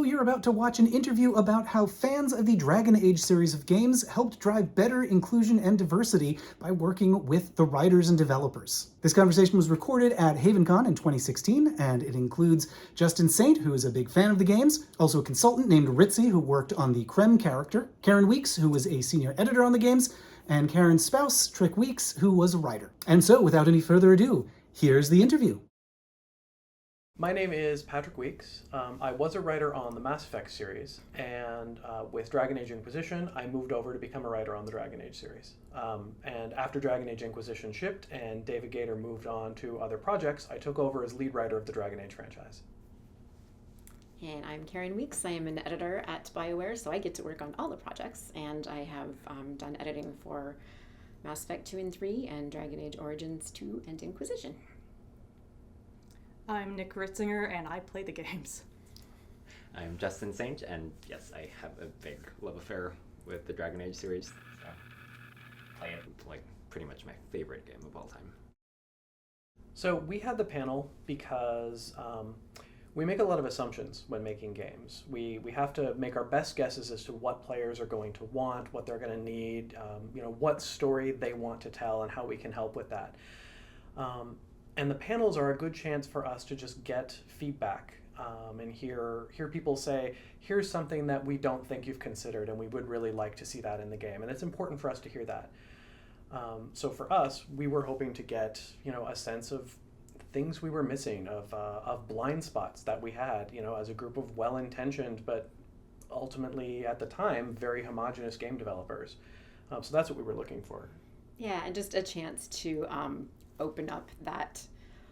Also, you're about to watch an interview about how fans of the Dragon Age series of games helped drive better inclusion and diversity by working with the writers and developers. This conversation was recorded at HavenCon in 2016, and it includes Justin Saint, who is a big fan of the games, also a consultant named Ritzy, who worked on the Krem character, Karin Weekes, who was a senior editor on the games, and Karen's spouse, Trick Weekes, who was a writer. And so, without any further ado, here's the interview. My name is Patrick Weekes. I was a writer on the Mass Effect series, and with Dragon Age Inquisition, I moved over to become a writer on the Dragon Age series. And after Dragon Age Inquisition shipped and David Gator moved on to other projects, I took over as lead writer of the Dragon Age franchise. And I'm Karin Weekes. I am an editor at BioWare, so I get to work on all the projects, and I have done editing for Mass Effect 2 and 3 and Dragon Age Origins 2 and Inquisition. I'm Nick Ritzinger, and I play the games. I'm Justin Saint, and yes, I have a big love affair with the Dragon Age series. So play it like pretty much my favorite game of all time. So we had the panel because we make a lot of assumptions when making games. We have to make our best guesses as to what players are going to want, what they're going to need, what story they want to tell, and how we can help with that. And the panels are a good chance for us to just get feedback and hear people say, here's something that we don't think you've considered, and we would really like to see that in the game. And it's important for us to hear that. So for us, we were hoping to get a sense of things we were missing, of blind spots that we had, as a group of well-intentioned but ultimately at the time very homogenous game developers. So that's what we were looking for. Yeah, and just a chance to open up that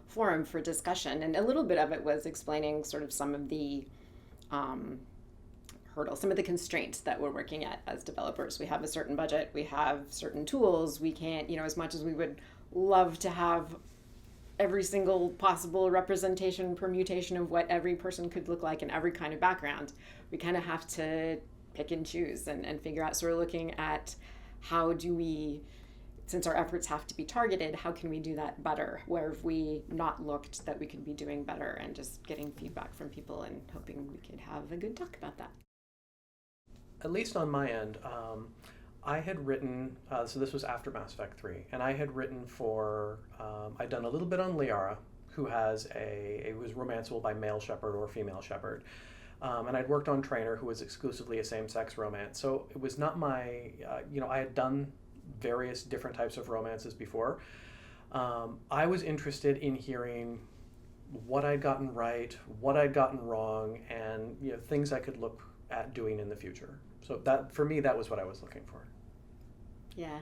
forum for discussion. And a little bit of it was explaining sort of some of the hurdles, some of the constraints that we're working at as developers. We have a certain budget, we have certain tools, we can't, as much as we would love to have every single possible representation, permutation of what every person could look like in every kind of background, we kind of have to pick and choose and figure out. So we're looking at how do we, since our efforts have to be targeted, how can we do that better? Where have we not looked that we could be doing better, and just getting feedback from people and hoping we could have a good talk about that. At least on my end, I had written, so this was after Mass Effect 3, and I had written for, I'd done a little bit on Liara, who was romanceable by male shepherd or female shepherd. And I'd worked on Trainer, who was exclusively a same-sex romance. So it was not my, I had done various different types of romances before. I was interested in hearing what I'd gotten right, what I'd gotten wrong, and things I could look at doing in the future. So that, for me, that was what I was looking for. Yeah,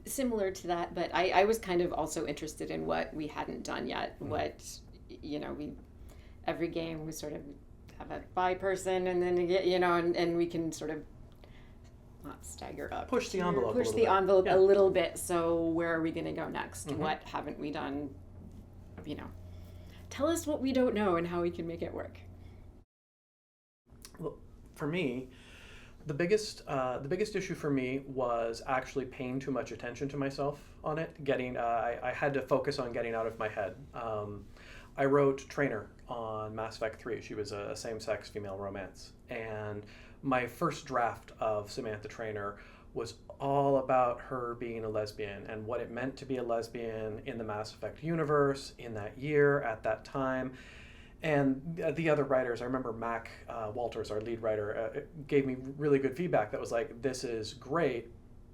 similar to that, but I was kind of also interested in what we hadn't done yet. Mm-hmm. What, every game we sort of have a bi person, and then and we can sort of not stagger up. Push the envelope a little bit. So where are we going to go next? Mm-hmm. What haven't we done? Tell us what we don't know and how we can make it work. Well, for me, the biggest issue for me was actually paying too much attention to myself on it. I had to focus on getting out of my head. I wrote Trainer on Mass Effect 3. She was a same-sex female romance, and my first draft of Samantha Trainer was all about her being a lesbian and what it meant to be a lesbian in the Mass Effect universe in that year, at that time. And the other writers, I remember Mac Walters, our lead writer, gave me really good feedback that was like, this is great,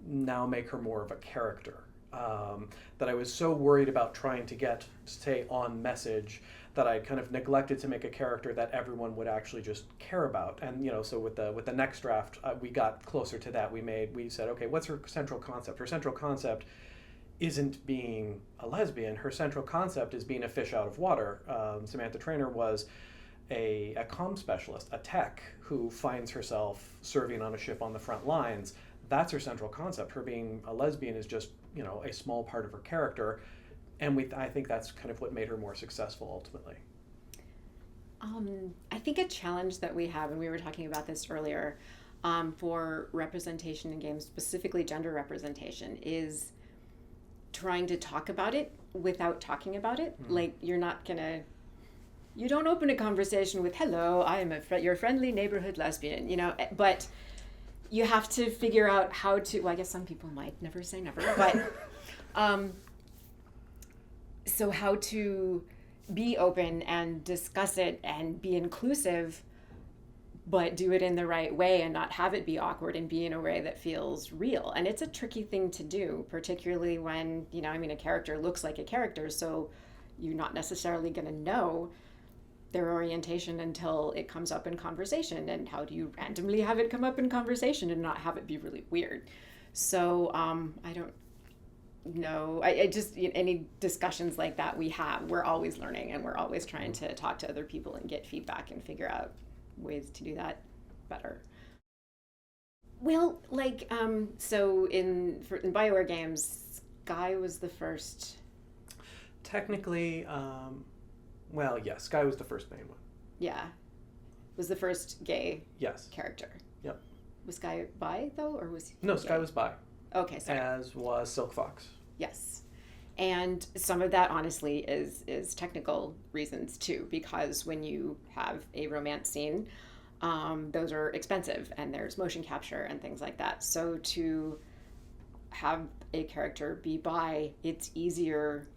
now make her more of a character. That I was so worried about trying to stay on message that I kind of neglected to make a character that everyone would actually just care about. And so with the next draft, we got closer to that. We said, okay, what's her central concept? Her central concept isn't being a lesbian. Her central concept is being a fish out of water. Samantha Trainer was a comm specialist, a tech who finds herself serving on a ship on the front lines. That's her central concept. Her being a lesbian is just a small part of her character. And I think that's kind of what made her more successful ultimately. I think a challenge that we have, and we were talking about this earlier, for representation in games, specifically gender representation, is trying to talk about it without talking about it. Mm. Like, you're not gonna you don't open a conversation with, hello, I am your friendly neighborhood lesbian, you know, but you have to figure out how to, well, I guess some people might never say never, but so how to be open and discuss it and be inclusive, but do it in the right way and not have it be awkward and be in a way that feels real. And it's a tricky thing to do, particularly when, you know, I mean, a character looks like a character, so you're not necessarily going to know their orientation until it comes up in conversation. And how do you randomly have it come up in conversation and not have it be really weird? So I don't know. I just, any discussions like that we're always learning, and we're always trying to talk to other people and get feedback and figure out ways to do that better. Well, like, so in BioWare games, Sky was the first. Technically, well, yes, Sky was the first main one. Yeah. Was the first gay Yes. character. Yep. Was Sky bi, though, or was he No, gay? Sky was bi. Okay, sorry. As was Silk Fox. Yes. And some of that, honestly, is technical reasons, too, because when you have a romance scene, those are expensive, and there's motion capture and things like that. So to have a character be bi, it's easier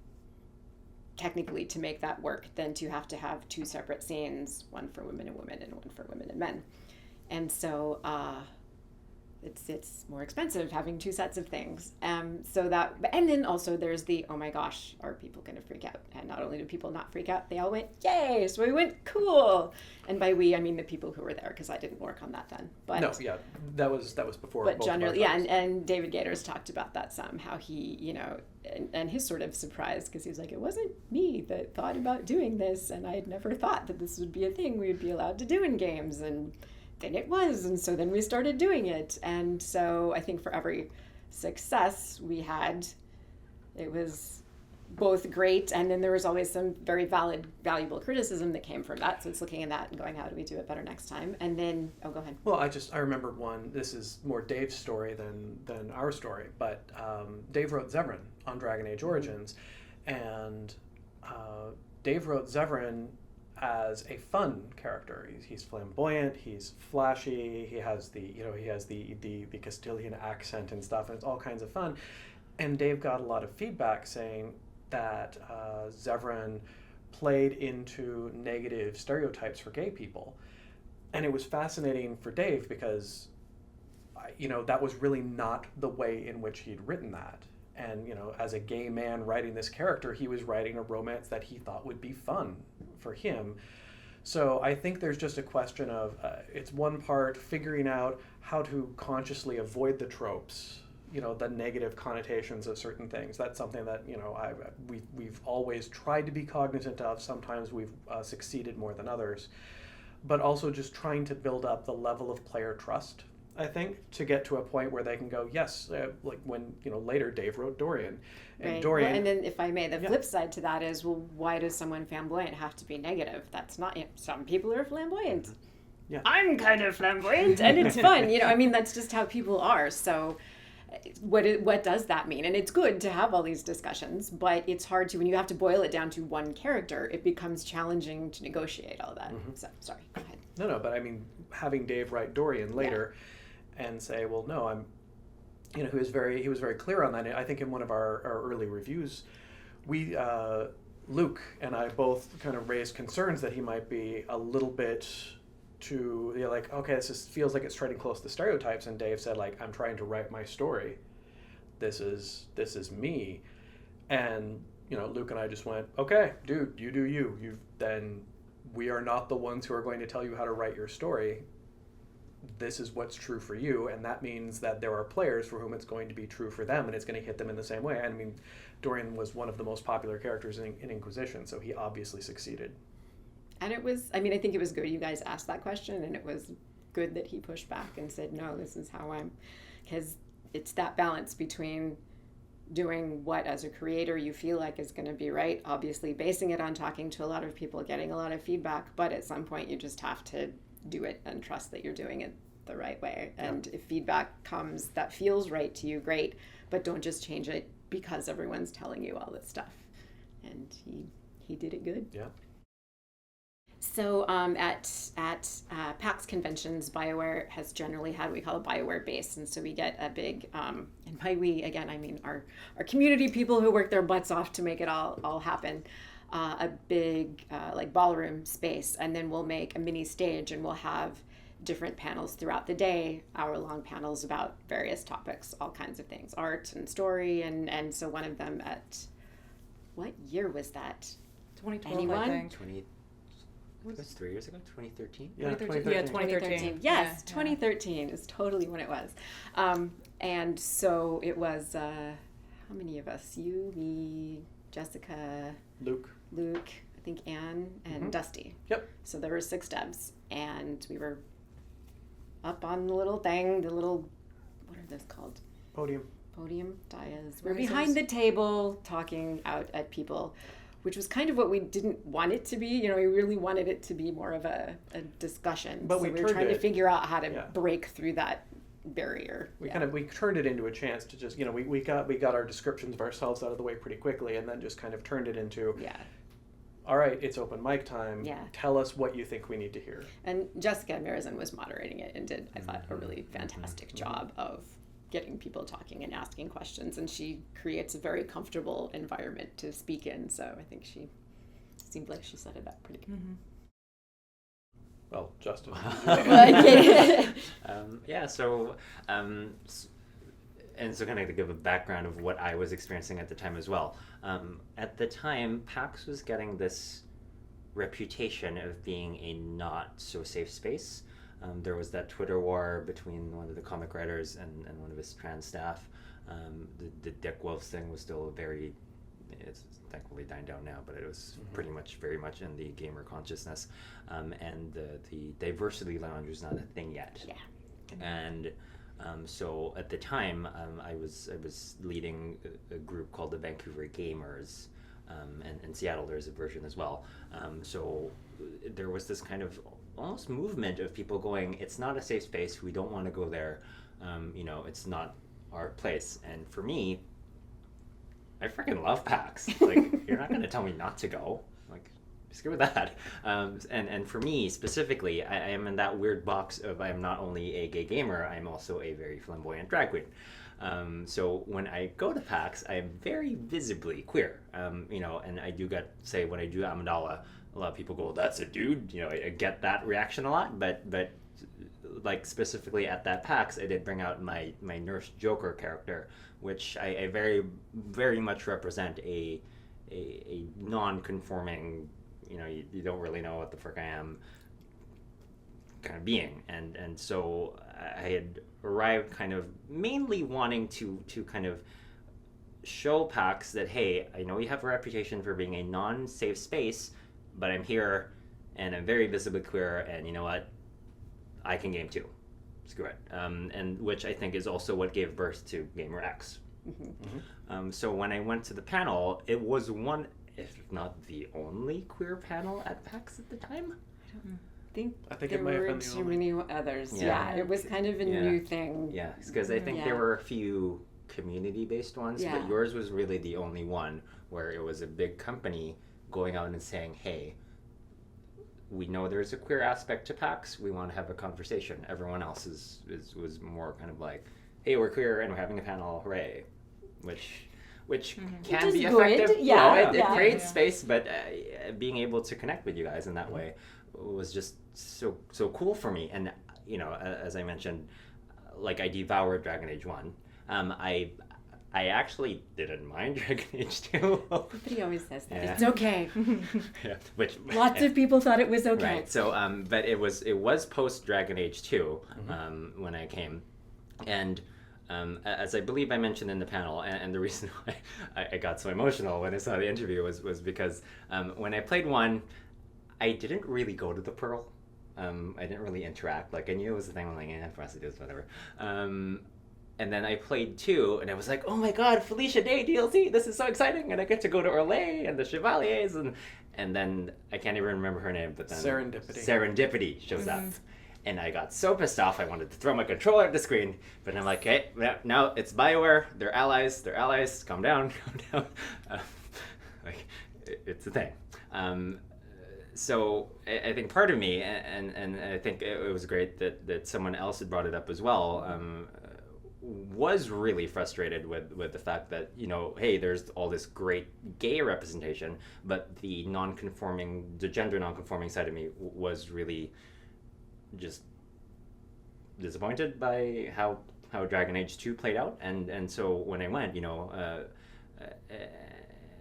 technically to make that work than to have two separate scenes, one for women and women and one for women and men. And so it's more expensive having two sets of things. So that, and then also there's the, oh my gosh, are people going to freak out? And not only do people not freak out, they all went, yay! So we went, cool. And by we, I mean the people who were there, because I didn't work on that then. But no, yeah, that was before. But both generally, of our yeah, and David Gators talked about that some, how he, you know, and his sort of surprise, because he was like, it wasn't me that thought about doing this, and I had never thought that this would be a thing we would be allowed to do in games, and then it was, and so then we started doing it. And so I think for every success we had, it was both great, and then there was always some very valuable criticism that came from that. So it's looking at that and going, how do we do it better next time? And then, oh, go ahead. Well, I remember one. This is more Dave's story than our story, but Dave wrote Zevran on Dragon Age Origins, and Dave wrote Zevran as a fun character. He's flamboyant, he's flashy, he has the Castilian accent and stuff, and it's all kinds of fun. And Dave got a lot of feedback saying that Zevran played into negative stereotypes for gay people. And it was fascinating for Dave because, that was really not the way in which he'd written that. And, as a gay man writing this character, he was writing a romance that he thought would be fun for him. So I think there's just a question of, it's one part figuring out how to consciously avoid the tropes, the negative connotations of certain things. That's something that, we've always tried to be cognizant of. Sometimes we've succeeded more than others. But also just trying to build up the level of player trust, I think, to get to a point where they can go, yes, like when, later Dave wrote Dorian. And right. Dorian... Well, and then if I may, the flip side to that is, well, why does someone flamboyant have to be negative? That's not, some people are flamboyant. Yeah. I'm kind of flamboyant, and it's fun, that's just how people are. So what does that mean? And it's good to have all these discussions, but it's hard to, when you have to boil it down to one character, it becomes challenging to negotiate all that. Mm-hmm. So, sorry, go ahead. No, but I mean, having Dave write Dorian later... Yeah. And say, well, no, I'm, he was very clear on that. I think in one of our early reviews, we, Luke and I both kind of raised concerns that he might be a little bit too, like, okay, this just feels like it's treading close to stereotypes. And Dave said, like, I'm trying to write my story. This is me. And, Luke and I just went, okay, dude, you do you. Then we are not the ones who are going to tell you how to write your story. This is what's true for you, and that means that there are players for whom it's going to be true for them, and it's going to hit them in the same way. I mean, Dorian was one of the most popular characters in Inquisition, so he obviously succeeded. And it was, I think it was good you guys asked that question, and it was good that he pushed back and said, no, this is how because it's that balance between doing what as a creator you feel like is going to be right, obviously basing it on talking to a lot of people, getting a lot of feedback, but at some point you just have to do it and trust that you're doing it the right way. And if feedback comes that feels right to you, great, but don't just change it because everyone's telling you all this stuff. And he did it good. Yeah. So at PAX conventions, BioWare has generally had what we call a BioWare base, and so we get a big, and by we again I mean our community people who work their butts off to make it all happen. A big like ballroom space, and then we'll make a mini stage, and we'll have different panels throughout the day, hour-long panels about various topics, all kinds of things, art and story, and so one of them at what year was that? 2012, Anyone? I think. 20. It was 3 years ago. 2013. Yeah, 2013. Yeah, 2013. Yes, Yeah. 2013 is totally when it was. And so it was, how many of us? You, me, Jessica, Luke. I think Anne, and Dusty. Yep. So there were 6 devs, and we were up on the little thing, the little, what are those called? Podium. Podium, dais. We're Risers. behind the table talking out at people, which was kind of what we didn't want it to be. You know, we really wanted it to be more of a discussion. But so we were turned trying to it- figure out how to yeah. break through that barrier. We turned it into a chance to just, we got our descriptions of ourselves out of the way pretty quickly, and then just kind of turned it into, Yeah. all right, it's open mic time. Yeah. Tell us what you think we need to hear. And Jessica Mirazin was moderating it and did, I thought, a really fantastic job of getting people talking and asking questions. And she creates a very comfortable environment to speak in. So I think she seemed like she set it up pretty good. Well, Justin. Yeah, so, and so kind of to give a background of what I was experiencing at the time as well. At the time, PAX was getting this reputation of being a not so safe space. There was that Twitter war between one of the comic writers and one of his trans staff. The Dick Wolves thing was still it's thankfully dying down now, but it was pretty much very much in the gamer consciousness. And the diversity lounge was not a thing yet. Yeah. And so at the time, I was leading a group called the Vancouver Gamers, and in Seattle there's a version as well. So there was this kind of almost movement of people going, it's not a safe space, we don't want to go there, it's not our place. And for me, I freaking love PAX. Like, you're not going to tell me not to go. Like, screw with that. And for me specifically, I am in that weird box of I am not only a gay gamer, I'm also a very flamboyant drag queen. So when I go to PAX, I am very visibly queer. And I do say when I do Amidala, a lot of people go, "That's a dude." I get that reaction a lot, but like specifically at that PAX, I did bring out my Nurse Joker character, which I very, very much represent a non-conforming, you don't really know what the frick I am kind of being. And so I had arrived kind of mainly wanting to kind of show PAX that, hey, I know you have a reputation for being a non-safe space, but I'm here and I'm very visibly queer, and you know what? I can game too. Screw it. And which I think is also what gave birth to Gamer X. So when I went to the panel, it was one, if not the only queer panel at PAX at the time. I think there it might have were been the too only. many others. Yeah. Yeah, it was kind of a Yeah. new thing. Yeah, because I think Yeah. there were a few community-based ones, Yeah. but yours was really the only one where it was a big company going out and saying, hey, we know there's a queer aspect to PAX, we want to have a conversation. Everyone else was more kind of like, hey, we're queer and we're having a panel, hooray. Which can Which be is good. effective. Yeah, It yeah. creates Yeah. space, but being able to connect with you guys in that way was just so cool for me. And as I mentioned, like I devoured Dragon Age 1. I actually didn't mind Dragon Age 2. Everybody always says that. Yeah. It's okay. Yeah, which Lots of people thought it was okay. right. So but it was post Dragon Age 2 when I came, and as I believe I mentioned in the panel, and the reason why I got so emotional when I saw the interview was because when I played 1, I didn't really go to the Pearl. I didn't really interact. Like, I knew it was a thing. I'm like, for us it is, whatever. And then I played 2, and I was like, oh my god, Felicia Day DLC, this is so exciting, and I get to go to Orlais and the Chevaliers, and then I can't even remember her name, but then Serendipity shows up. And I got so pissed off, I wanted to throw my controller at the screen, but I'm like, hey, now it's BioWare, they're allies, calm down. Like, it's a thing. so I think part of me, and I think it was great that someone else had brought it up as well, was really frustrated with the fact that, hey, there's all this great gay representation, but the gender non-conforming side of me was really just disappointed by how Dragon Age 2 played out, and so when I went,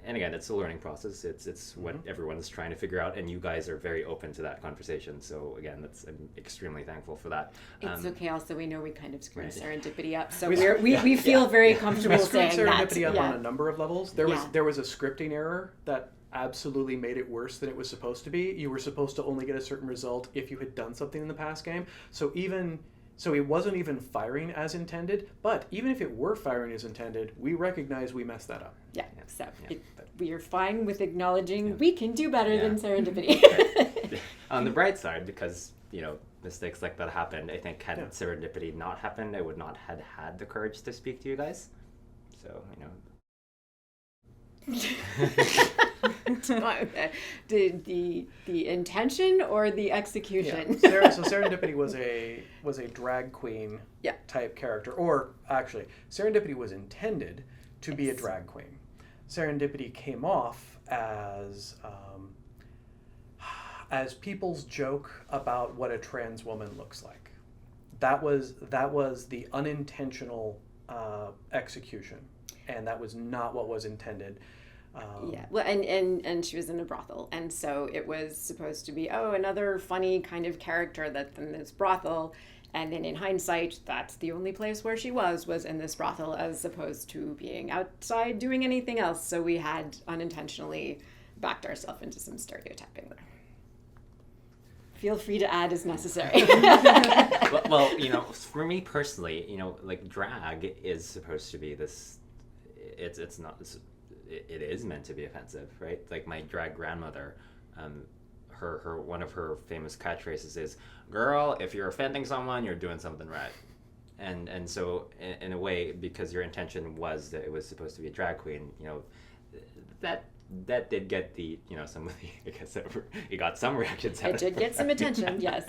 and again, it's a learning process. It's what everyone's trying to figure out, and you guys are very open to that conversation. So again, I'm extremely thankful for that. It's okay. Also, we know we kind of screwed Right. Serendipity up, so we feel very comfortable We screwed saying that. Serendipity up on a number of levels. There was a scripting error that absolutely made it worse than it was supposed to be. You were supposed to only get a certain result if you had done something in the past game. So it wasn't even firing as intended, but even if it were firing as intended, we recognize we messed that up. Yeah, so we are fine with acknowledging we can do better than Serendipity. On the bright side, because, mistakes like that happened, I think had Serendipity not happened, I would not have had the courage to speak to you guys. So, the intention or the execution? Yeah. So Serendipity was a drag queen type character, or actually, Serendipity was intended to be a drag queen. Serendipity came off as people's joke about what a trans woman looks like. That was the unintentional execution, and that was not what was intended. Well, and she was in a brothel, and so it was supposed to be another funny kind of character that's in this brothel, and then in hindsight, that's the only place where she was in this brothel, as opposed to being outside doing anything else. So we had unintentionally backed ourselves into some stereotyping there. Feel free to add as necessary. well, for me personally, like drag is supposed to be this. It's not. It is meant to be offensive, right? Like my drag grandmother, her one of her famous catchphrases is, "Girl, if you're offending someone, you're doing something right." And so in a way, because your intention was that it was supposed to be a drag queen, that did get the some of the, I guess it got some reactions out it did get some attention. Yes.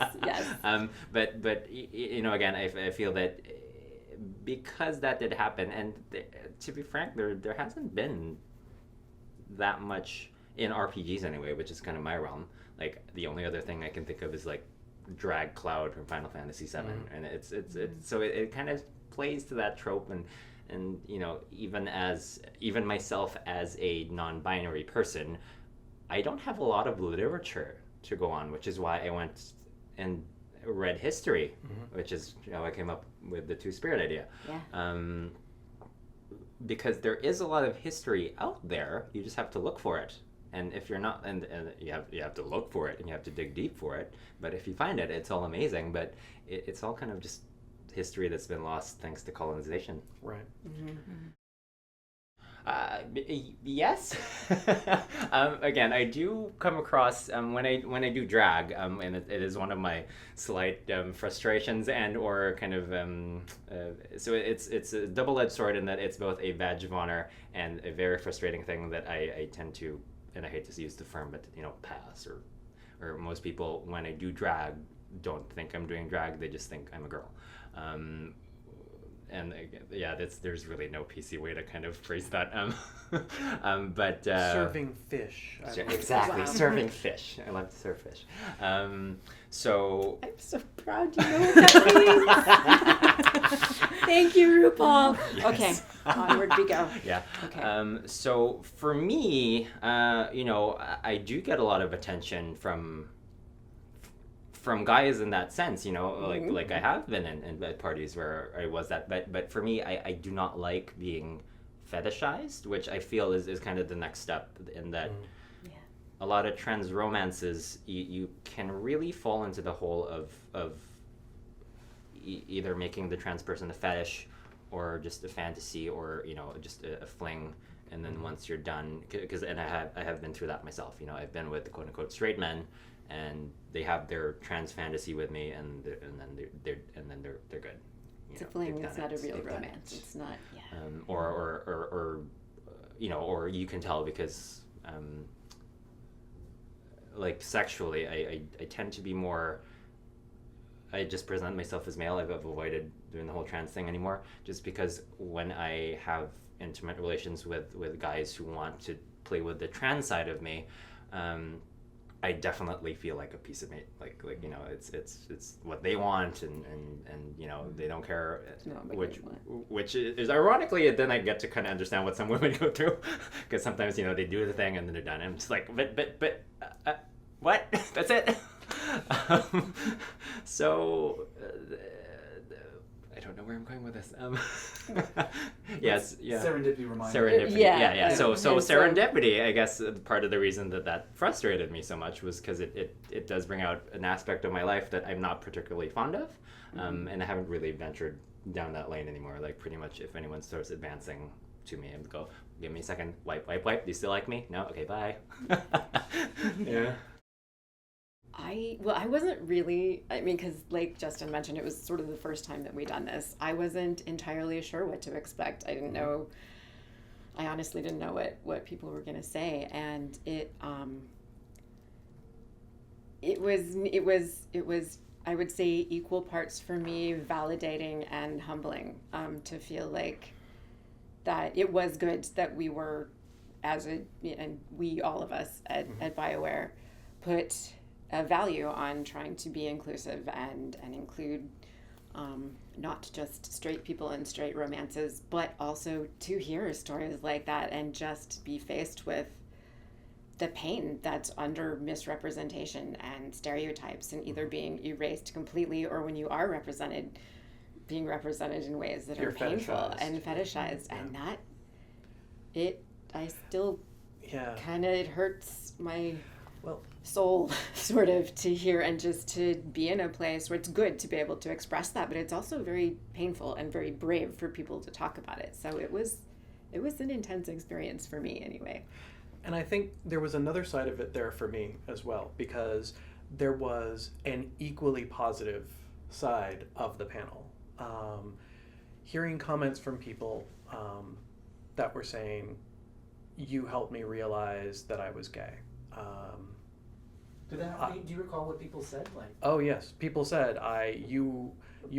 But again, I feel that because that did happen, and to be frank, there hasn't been that much in RPGs anyway, which is kind of my realm. Like the only other thing I can think of is like Drag Cloud from Final Fantasy VII, and it's so it kind of plays to that trope, and even myself as a non-binary person, I don't have a lot of literature to go on, which is why I went and read history, which is how I came up with the Two-Spirit idea. Because there is a lot of history out there, you just have to look for it. And if you're not, and you have to look for it, and you have to dig deep for it. But if you find it, it's all amazing. But it's all kind of just history that's been lost thanks to colonization. Right. Yes. Again, I do come across when I do drag, and it is one of my slight frustrations and or kind of so it's a double-edged sword in that it's both a badge of honor and a very frustrating thing that I tend to, and I hate to use the term, but pass, or most people when I do drag don't think I'm doing drag, they just think I'm a girl. And there's really no PC way to kind of phrase that. But serving fish. Exactly, Wow. Serving fish. I love to serve fish. So I'm so proud you know what that means. Thank you, RuPaul. Yes. Okay, onward we go. Yeah. Okay. So for me, I do get a lot of attention from guys in that sense, like I have been in parties where I was that, but for me, I do not like being fetishized, which I feel is kind of the next step in that. A lot of trans romances, you can really fall into the hole of either making the trans person a fetish or just a fantasy, or just a fling, and then once you're done, and I have been through that myself. I've been with quote unquote straight men, and they have their trans fantasy with me, and then they're good. It's a fling. It's not a real romance. It's not. Yeah. Or you can tell because like sexually, I tend to be more. I just present myself as male. I've avoided doing the whole trans thing anymore, just because when I have intimate relations with guys who want to play with the trans side of me, I definitely feel like a piece of meat. Like you know, it's what they want, and you know, they don't care. Which is ironically, then I get to kind of understand what some women go through, because sometimes, you know, they do the thing and then they're done, and I'm just like, but what? That's it. So I don't know where I'm going with this. Yes, yeah. Serendipity reminder. Serendipity. Yeah. So And so- serendipity, I guess part of the reason that frustrated me so much was because it does bring out an aspect of my life that I'm not particularly fond of, and I haven't really ventured down that lane anymore. Like, pretty much if anyone starts advancing to me, I would go, give me a second, wipe. Do you still like me? No? Okay, bye. Yeah. I wasn't really, I mean, because like Justin mentioned, it was sort of the first time that we done this. I wasn't entirely sure what to expect. I didn't know, I honestly didn't know what people were going to say. And it was, I would say, equal parts for me validating and humbling, to feel like that it was good that we were, and we, all of us at BioWare, put a value on trying to be inclusive and include not just straight people and straight romances, but also to hear stories like that and just be faced with the pain that's under misrepresentation and stereotypes, and either being erased completely, or when you are represented, being represented in ways that You're are painful fetishized. and fetishized. Yeah. And that I still Yeah. kind of, it hurts my Well, soul sort of to hear, and just to be in a place where it's good to be able to express that, but it's also very painful and very brave for people to talk about it. So it was an intense experience for me anyway. and I think there was another side of it there for me as well, because there was an equally positive side of the panel. Hearing comments from people that were saying, you helped me realize that I was gay. Do you recall what people said? Like, Oh yes, people said, you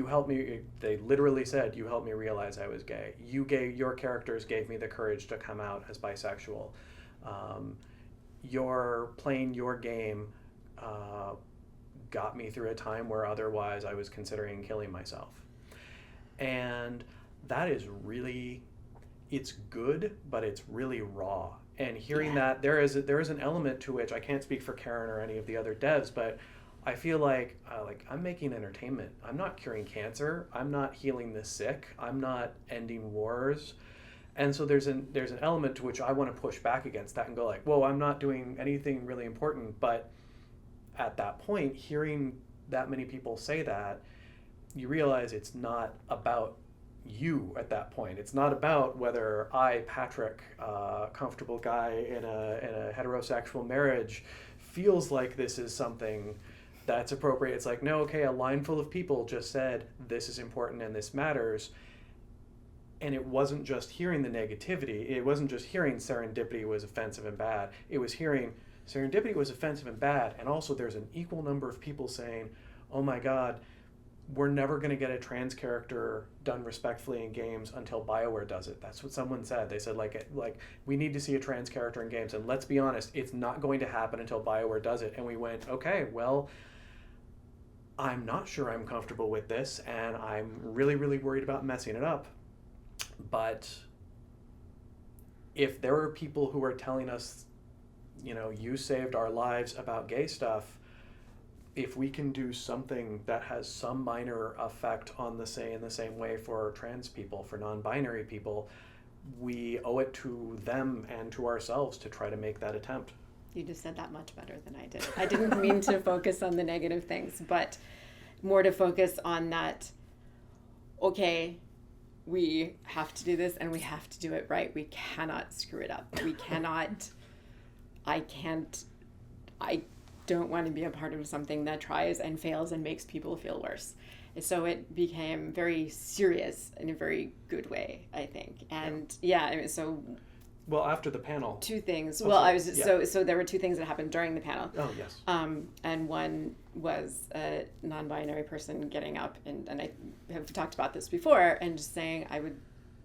helped me. They literally said, you helped me realize I was gay. Your characters gave me the courage to come out as bisexual. Your playing your game got me through a time where otherwise I was considering killing myself. And that is really, it's good, but it's really raw. And hearing that, there is an element to which I can't speak for Karin or any of the other devs, but I feel like I'm making entertainment. I'm not curing cancer. I'm not healing the sick. I'm not ending wars. And so there's an element to which I want to push back against that and go like, whoa, I'm not doing anything really important. But at that point, hearing that many people say that, you realize it's not about you at that point. It's not about whether I, Patrick, comfortable guy in a heterosexual marriage, feels like this is something that's appropriate. It's like, no, okay, a line full of people just said this is important and this matters. And it wasn't just hearing the negativity. It wasn't just hearing serendipity was offensive and bad. It was hearing serendipity was offensive and bad. And also there's an equal number of people saying, oh my God, we're never going to get a trans character done respectfully in games until BioWare does it. That's what someone said. They said like we need to see a trans character in games, and let's be honest, it's not going to happen until BioWare does it. And we went, okay, well, I'm not sure I'm comfortable with this, and I'm really, really worried about messing it up. But if there are people who are telling us, you know, you saved our lives about gay stuff, if we can do something that has some minor effect in the same way for trans people, for non-binary people, we owe it to them and to ourselves to try to make that attempt. You just said that much better than I did. I didn't mean to focus on the negative things, but more to focus on that, okay, we have to do this and we have to do it right. We cannot screw it up. We cannot, I don't want to be a part of something that tries and fails and makes people feel worse. So it became very serious in a very good way, I think. And so Well, after the panel. Two things. Oh, Well, sorry. I was so there were two things that happened during the panel. Oh, yes. And one was a non-binary person getting up, and I have talked about this before, and just saying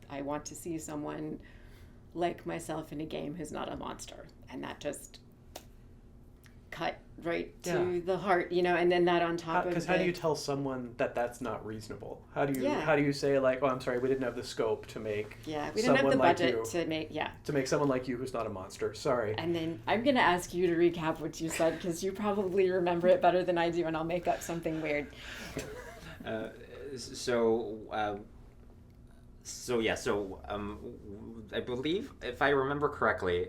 I want to see someone like myself in a game who's not a monster, and that just cut right to the heart, and then that on top of because how do you tell someone that that's not reasonable? How do you say like, oh, I'm sorry, we didn't have the scope to make we didn't have the like budget you, to make someone like you who's not a monster. Sorry. And then I'm gonna ask you to recap what you said, because you probably remember it better than I do, and I'll make up something weird. I believe, if I remember correctly,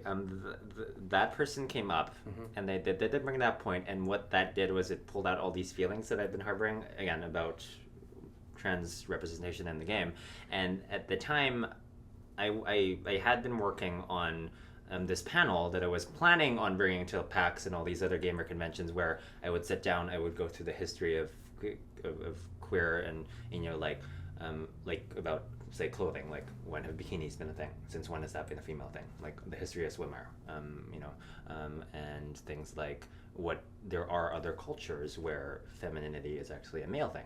that person came up, and they did bring that point, and what that did was it pulled out all these feelings that I've been harboring, again, about trans representation in the game. And at the time, I had been working on this panel that I was planning on bringing to PAX and all these other gamer conventions, where I would sit down, I would go through the history of queer and like about, say, clothing, like when have bikinis been a thing, since when has that been a female thing, like the history of swimwear, and things like what there are other cultures where femininity is actually a male thing,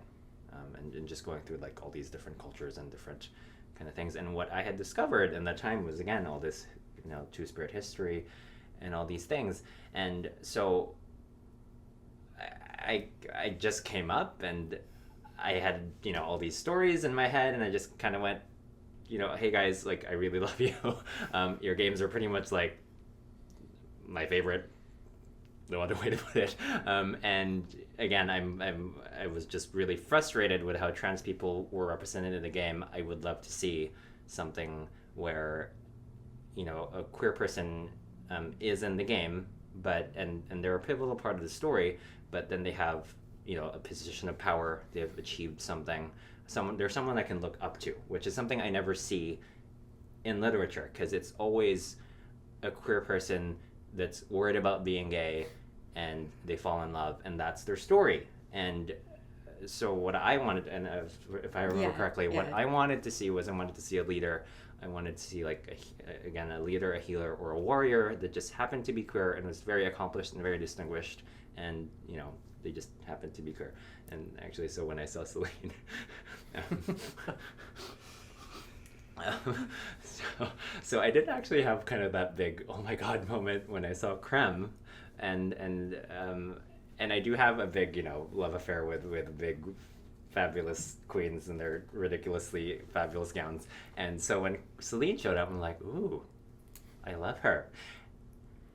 and just going through like all these different cultures and different kind of things. And what I had discovered in that time was, again, all this Two-Spirit history and all these things. And so I just came up, and I had, all these stories in my head, and I just kind of went, hey guys, like, I really love you. Your games are pretty much like my favorite, no other way to put it. And again, I was just really frustrated with how trans people were represented in the game. I would love to see something where, a queer person is in the game, but and they're a pivotal part of the story, but then they have a position of power, they've achieved something, they're someone I can look up to, which is something I never see in literature, because it's always a queer person that's worried about being gay, and they fall in love, and that's their story. And so what I wanted, and if I remember correctly, what I wanted to see was, I wanted to see a leader. I wanted to see, like, a leader, a healer, or a warrior that just happened to be queer and was very accomplished and very distinguished, and they just happened to be queer. And actually, so when I saw Celine, so I did actually have kind of that big oh my god moment when I saw Creme, and I do have a big love affair with big fabulous queens and their ridiculously fabulous gowns. And so when Celine showed up, I'm like, ooh, I love her.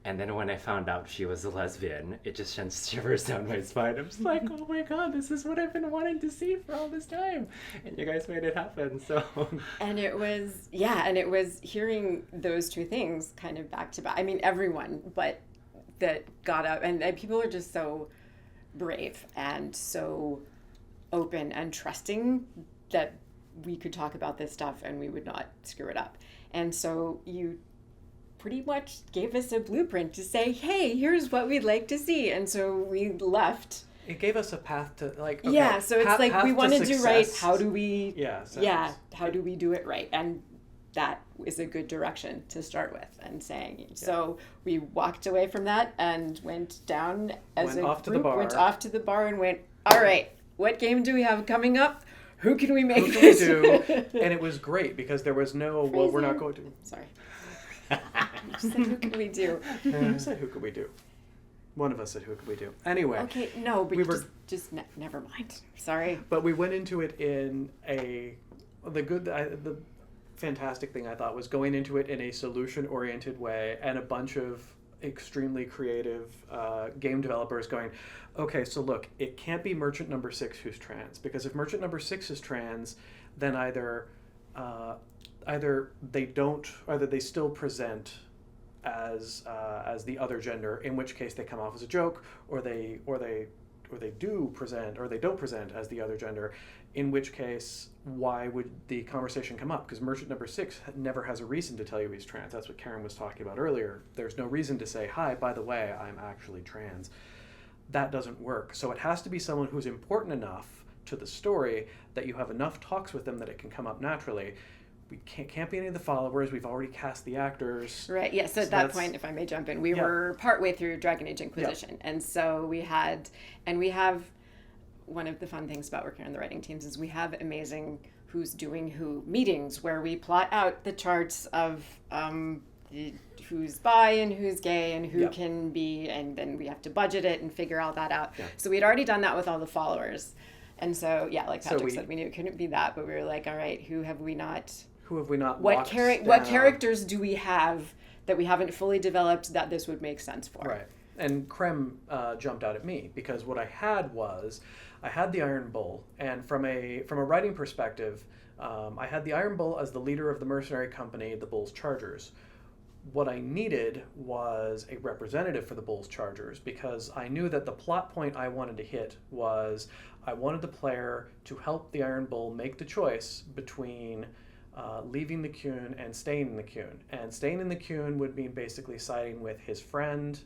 And then when I found out she was a lesbian, it just sent shivers down my spine. I'm just like, oh my god, this is what I've been wanting to see for all this time. And you guys made it happen, so. And it was hearing those two things kind of back to back. I mean, everyone, but that got up, and people are just so brave and so open and trusting that we could talk about this stuff and we would not screw it up. And so you pretty much gave us a blueprint to say, hey, here's what we'd like to see. And so we left. It gave us a path to, like, okay, so it's like, we want to do right. How do we how do we do it right? And that is a good direction to start with, and saying, so we walked away from that and went down as a group, went off to the bar and went, all right, what game do we have coming up? Who can we make this? Do? And it was great, because there was no, well, we're not going to. Sorry. You said, who can we do? Who said, who could we do? One of us said, who could we do? Anyway. Okay, no, but never mind. Sorry. But we went into it in the fantastic thing I thought was going into it in a solution-oriented way, and a bunch of extremely creative game developers going, okay, so look, it can't be Merchant Number 6 who's trans, because if Merchant Number 6 is trans, then either they still present as the other gender, in which case they come off as a joke, or they do present, or they don't present as the other gender, in which case, why would the conversation come up? Because Merchant Number 6 never has a reason to tell you he's trans. That's what Karin was talking about earlier. There's no reason to say, hi, by the way, I'm actually trans. That doesn't work. So it has to be someone who's important enough to the story that you have enough talks with them that it can come up naturally. we can't be any of the followers. We've already cast the actors. Right. Yeah. So at that point, if I may jump in, we were partway through Dragon Age Inquisition, and so we have one of the fun things about working on the writing teams is we have amazing who's doing who meetings where we plot out the charts of who's bi and who's gay and who can be, and then we have to budget it and figure all that out. So we had already done that with all the followers. And so, like Patrick said, we knew it couldn't be that, but we were like, all right, who have we not what characters do we have that we haven't fully developed that this would make sense for? Right. And Krem jumped out at me because what I had the Iron Bull, and from a writing perspective, I had the Iron Bull as the leader of the mercenary company, the Bull's Chargers. What I needed was a representative for the Bull's Chargers because I knew that the plot point I wanted to hit was I wanted the player to help the Iron Bull make the choice between leaving the Qun and staying in the Qun. And staying in the Qun would mean basically siding with his friend,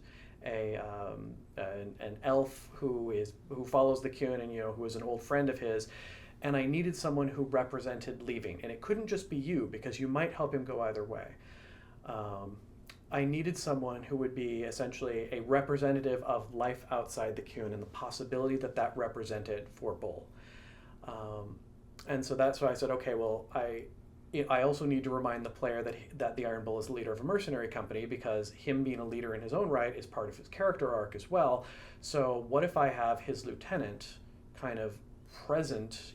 an elf who follows the Qun and who is an old friend of his. And I needed someone who represented leaving, and it couldn't just be you because you might help him go either way. I needed someone who would be essentially a representative of life outside the Qun and the possibility that represented for Bull. And so that's why I said, okay, well, I also need to remind the player that the Iron Bull is the leader of a mercenary company because him being a leader in his own right is part of his character arc as well. So what if I have his lieutenant kind of present,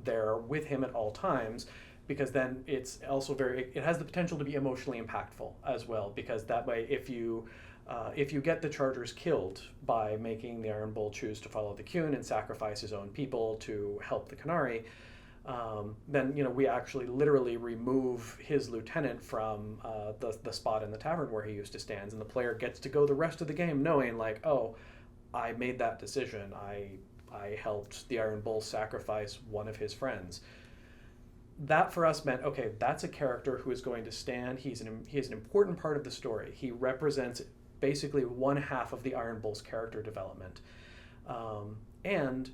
there with him at all times? Because then it's also it has the potential to be emotionally impactful as well, because that way if you get the Chargers killed by making the Iron Bull choose to follow the Qun and sacrifice his own people to help the Qunari, then we actually literally remove his lieutenant from the spot in the tavern where he used to stand, and the player gets to go the rest of the game knowing like, oh, I made that decision. I helped the Iron Bull sacrifice one of his friends. That for us meant, okay, that's a character who is going to stand. He is an important part of the story. He represents basically one half of the Iron Bull's character development. And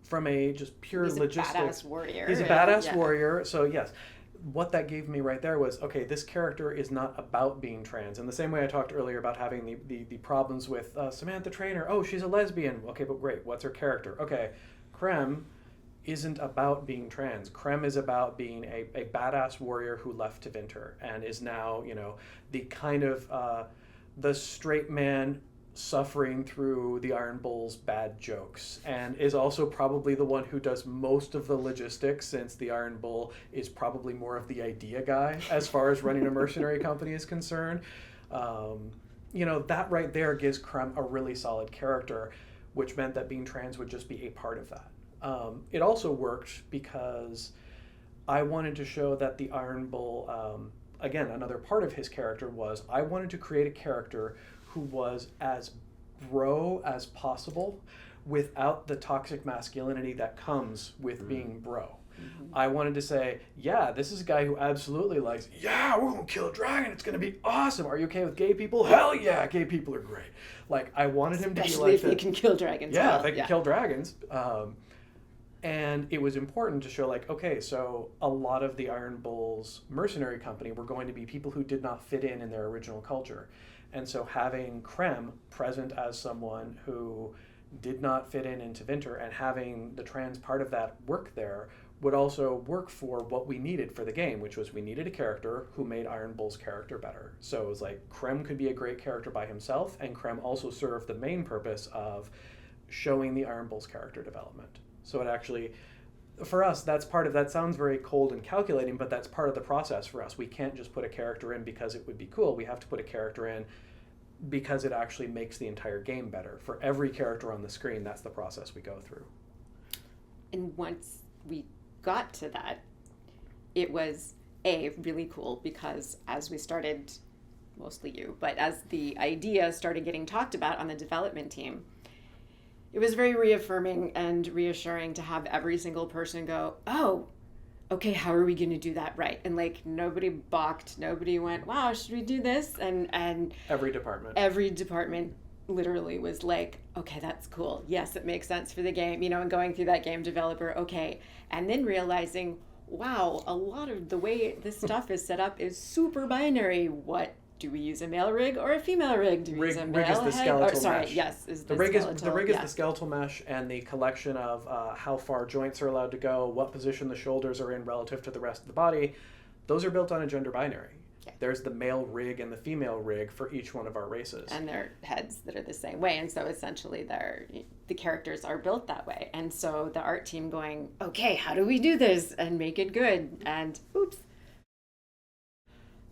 from a just pure logistics... He's a badass warrior. He's a badass warrior. So yes, what that gave me right there was, okay, this character is not about being trans. In the same way I talked earlier about having the problems with Samantha Trainer. Oh, she's a lesbian. Okay, but great. What's her character? Okay, Krem isn't about being trans. Krem is about being a badass warrior who left Tevinter and is now, the kind of the straight man suffering through the Iron Bull's bad jokes, and is also probably the one who does most of the logistics, since the Iron Bull is probably more of the idea guy as far as running a mercenary company is concerned. That right there gives Krem a really solid character, which meant that being trans would just be a part of that. It also worked because I wanted to show that the Iron Bull, again, another part of his character was I wanted to create a character who was as bro as possible without the toxic masculinity that comes with being bro. Mm-hmm. I wanted to say, yeah, this is a guy who absolutely likes, yeah, we're going to kill a dragon. It's going to be awesome. Are you okay with gay people? Hell yeah, gay people are great. Like, I wanted him to be like especially if they can kill dragons. Yeah, they can kill dragons. And it was important to show, like, okay, so a lot of the Iron Bull's mercenary company were going to be people who did not fit in their original culture. And so having Krem present as someone who did not fit into Tevinter and having the trans part of that work there would also work for what we needed for the game, which was we needed a character who made Iron Bull's character better. So it was like Krem could be a great character by himself, and Krem also served the main purpose of showing the Iron Bull's character development. So it actually, for us, that's part of, that sounds very cold and calculating, but that's part of the process for us. We can't just put a character in because it would be cool. We have to put a character in because it actually makes the entire game better. For every character on the screen, that's the process we go through. And once we got to that, it was really cool because as we started, mostly you, but as the idea started getting talked about on the development team, it was very reaffirming and reassuring to have every single person go, oh, okay, how are we going to do that right? And like nobody balked, nobody went, wow, should we do this? And every department literally was like, okay, that's cool. Yes, it makes sense for the game, and going through that game developer, okay. And then realizing, wow, a lot of the way this stuff is set up is super binary. What do we use, a male rig or a female rig? Do we use a male rig is the head? skeletal Sorry, mesh. yes, is The rig is the skeletal mesh, and the collection of how far joints are allowed to go, what position the shoulders are in relative to the rest of the body. Those are built on a gender binary. Yeah. There's the male rig and the female rig for each one of our races. And their heads that are the same way. And so essentially the characters are built that way. And so the art team going, okay, how do we do this and make it good? And oops.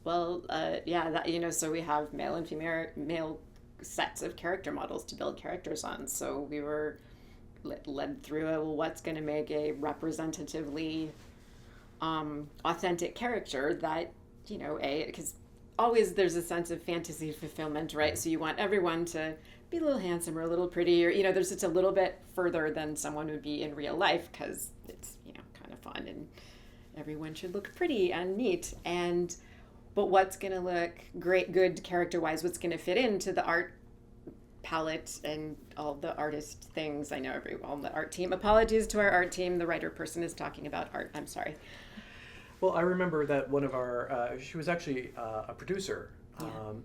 Well, so we have male and male sets of character models to build characters on. So we were led through what's going to make a representatively authentic character that, because always there's a sense of fantasy fulfillment, right? So you want everyone to be a little handsome or a little pretty, or, there's just a little bit further than someone would be in real life, because it's, kind of fun and everyone should look pretty and neat. But what's going to look good character-wise, what's going to fit into the art palette and all the artist things. I know the art team. Apologies to our art team. The writer person is talking about art. I'm sorry. Well, I remember that one of our, she was actually a producer,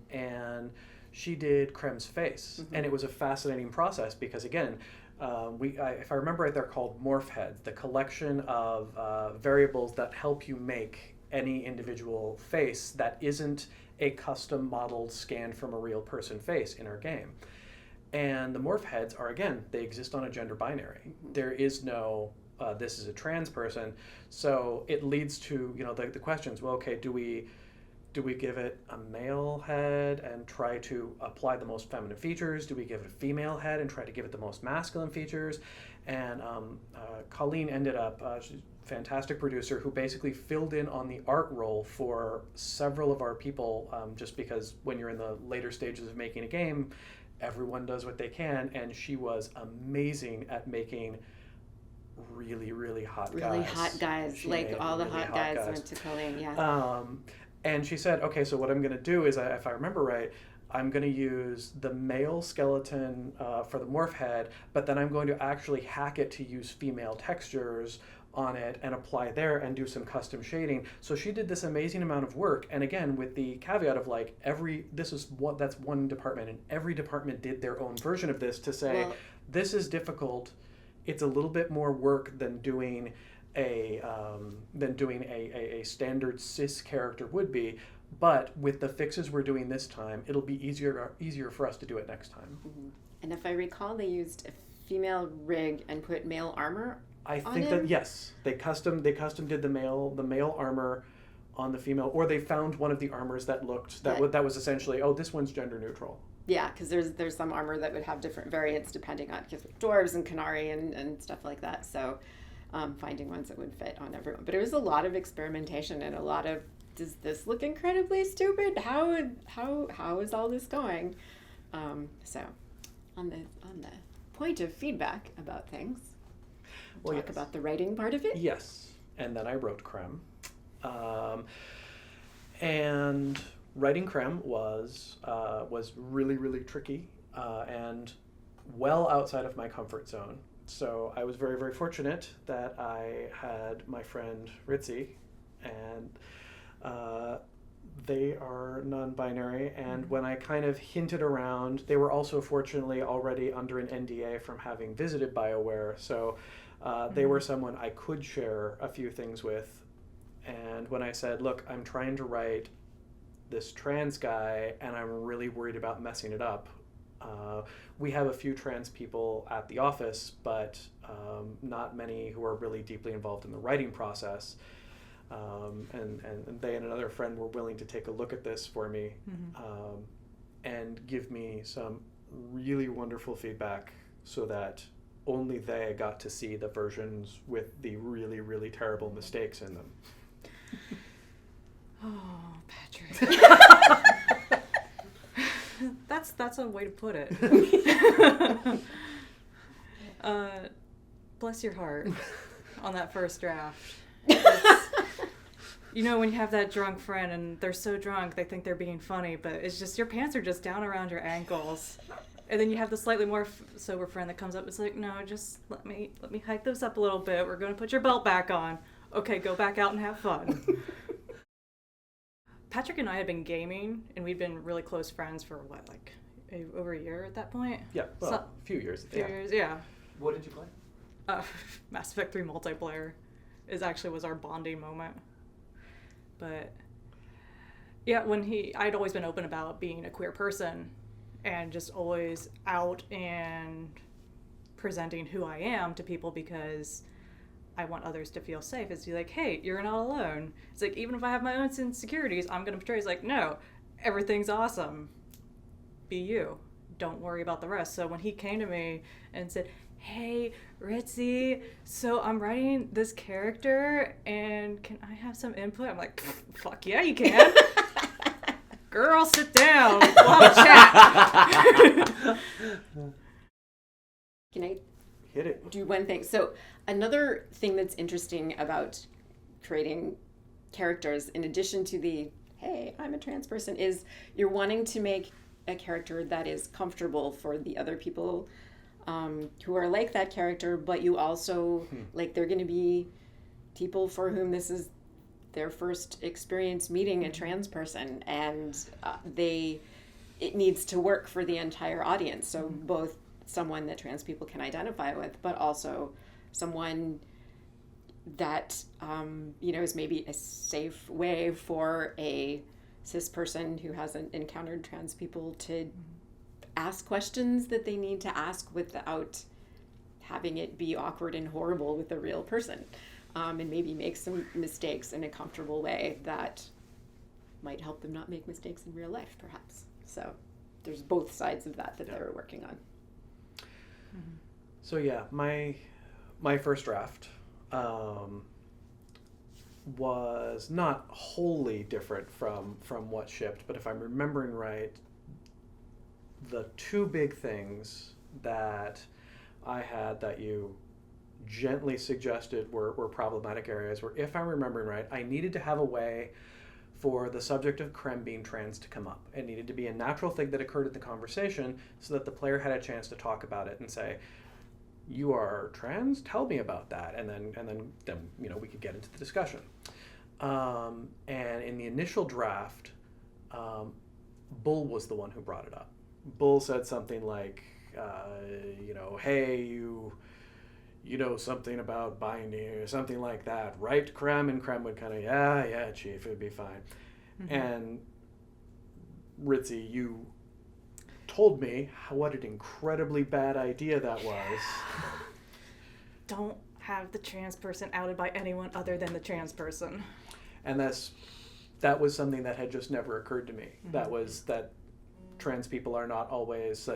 and she did Krem's face. Mm-hmm. And it was a fascinating process because, again, if I remember right, they're called morph heads, the collection of variables that help you make any individual face that isn't a custom modeled scan from a real person face in our game. And the morph heads are, again, they exist on a gender binary. Mm-hmm. There is no, this is a trans person. So it leads to, the questions, well, okay, do we give it a male head and try to apply the most feminine features? Do we give it a female head and try to give it the most masculine features? And Colleen ended up, she's a fantastic producer who basically filled in on the art role for several of our people, just because when you're in the later stages of making a game, everyone does what they can, and she was amazing at making really, really hot guys. Really hot guys, She like made all the really hot guys went to Colleen, yeah. And she said, okay, so what I'm going to do is, if I remember right, I'm going to use the male skeleton for the morph head, but then I'm going to actually hack it to use female textures on it and apply there and do some custom shading. So she did this amazing amount of work, and again with the caveat of that's one department, and every department did their own version of this to say, this is difficult, it's a little bit more work than doing a standard cis character would be, but with the fixes we're doing this time, it'll be easier for us to do it next time. Mm-hmm. And if I recall, they used a female rig and put male armor. I think that yes, they custom did the male armor on the female, or they found one of the armors that was essentially, this one's gender neutral. Yeah, because there's some armor that would have different variants depending on, because dwarves and Canary and stuff like that. So finding ones that would fit on everyone. But it was a lot of experimentation and a lot of, does this look incredibly stupid? How is all this going? So on the point of feedback about things, we'll talk about the writing part of it. Yes, and then I wrote Krem. And writing Krem was really, really tricky and well outside of my comfort zone. So I was very, very fortunate that I had my friend Ritzy, and they are non-binary, and when I kind of hinted around, they were also fortunately already under an NDA from having visited BioWare, so they were someone I could share a few things with. And when I said, look, I'm trying to write this trans guy and I'm really worried about messing it up. We have a few trans people at the office, but not many who are really deeply involved in the writing process. And they and another friend were willing to take a look at this for me, and give me some really wonderful feedback so that only they got to see the versions with the really, really terrible mistakes in them. Oh, Patrick. That's a way to put it. Bless your heart on that first draft. When you have that drunk friend and they're so drunk they think they're being funny, but it's just your pants are just down around your ankles. And then you have the slightly more sober friend that comes up. It's like, no, just let me hike those up a little bit. We're going to put your belt back on. Okay, go back out and have fun. Patrick and I had been gaming, and we'd been really close friends for what, like over a year at that point? Yeah, well, a few years. Few years, yeah. What did you play? Mass Effect 3 multiplayer was our bonding moment. But yeah, I'd always been open about being a queer person and just always out and presenting who I am to people because I want others to feel safe. It's like, hey, you're not alone. It's like, even if I have my own insecurities, I'm going to portray it's like, no, everything's awesome. Be you. Don't worry about the rest. So when he came to me and said, hey, Ritzy, so I'm writing this character and can I have some input? I'm like, fuck yeah, you can. Girl, sit down. We'll have a chat. Can I Hit it. do one thing? So another thing that's interesting about creating characters, in addition to the, hey, I'm a trans person, is you're wanting to make a character that is comfortable for the other people who are like that character, but you also, like, they're going to be people for whom this is their first experience meeting a trans person, and it needs to work for the entire audience. So both someone that trans people can identify with, but also someone that, is maybe a safe way for a cis person who hasn't encountered trans people to ask questions that they need to ask without having it be awkward and horrible with a real person, and maybe make some mistakes in a comfortable way that might help them not make mistakes in real life, perhaps. So there's both sides of that they were working on. So yeah, my first draft was not wholly different from what shipped, but if I'm remembering right, the two big things that I had that you gently suggested were problematic areas were, if I'm remembering right, I needed to have a way for the subject of Krem being trans to come up. It needed to be a natural thing that occurred in the conversation so that the player had a chance to talk about it and say, you are trans? Tell me about that. And then we could get into the discussion. And in the initial draft, Bull was the one who brought it up. Bull said something like, hey, you know something about binding or something like that, right, Krem? And Krem would kind of, yeah, chief, it'd be fine. And Ritzy, you told me what an incredibly bad idea that was. Don't have the trans person outed by anyone other than the trans person. And that was something that had just never occurred to me. That was that trans people are not always,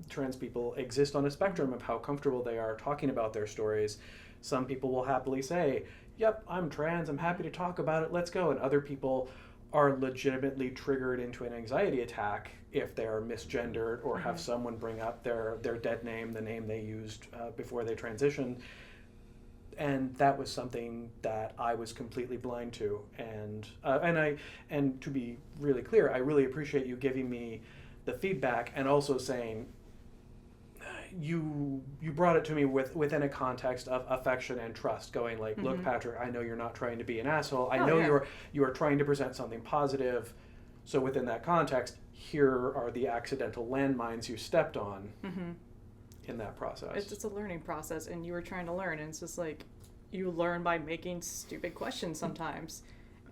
trans people exist on a spectrum of how comfortable they are talking about their stories. Some people will happily say, yep, I'm trans, I'm happy to talk about it, let's go. And other people are legitimately triggered into an anxiety attack if they are misgendered or have someone bring up their dead name, the name they used before they transitioned. And that was something that I was completely blind to. And to be really clear, I really appreciate you giving me the feedback and also saying, you brought it to me within a context of affection and trust, going like, look, Patrick, I know you're not trying to be an asshole. I know you are trying to present something positive. So within that context, here are the accidental landmines you stepped on in that process. It's just a learning process, and you were trying to learn, and it's just like, you learn by making stupid questions sometimes.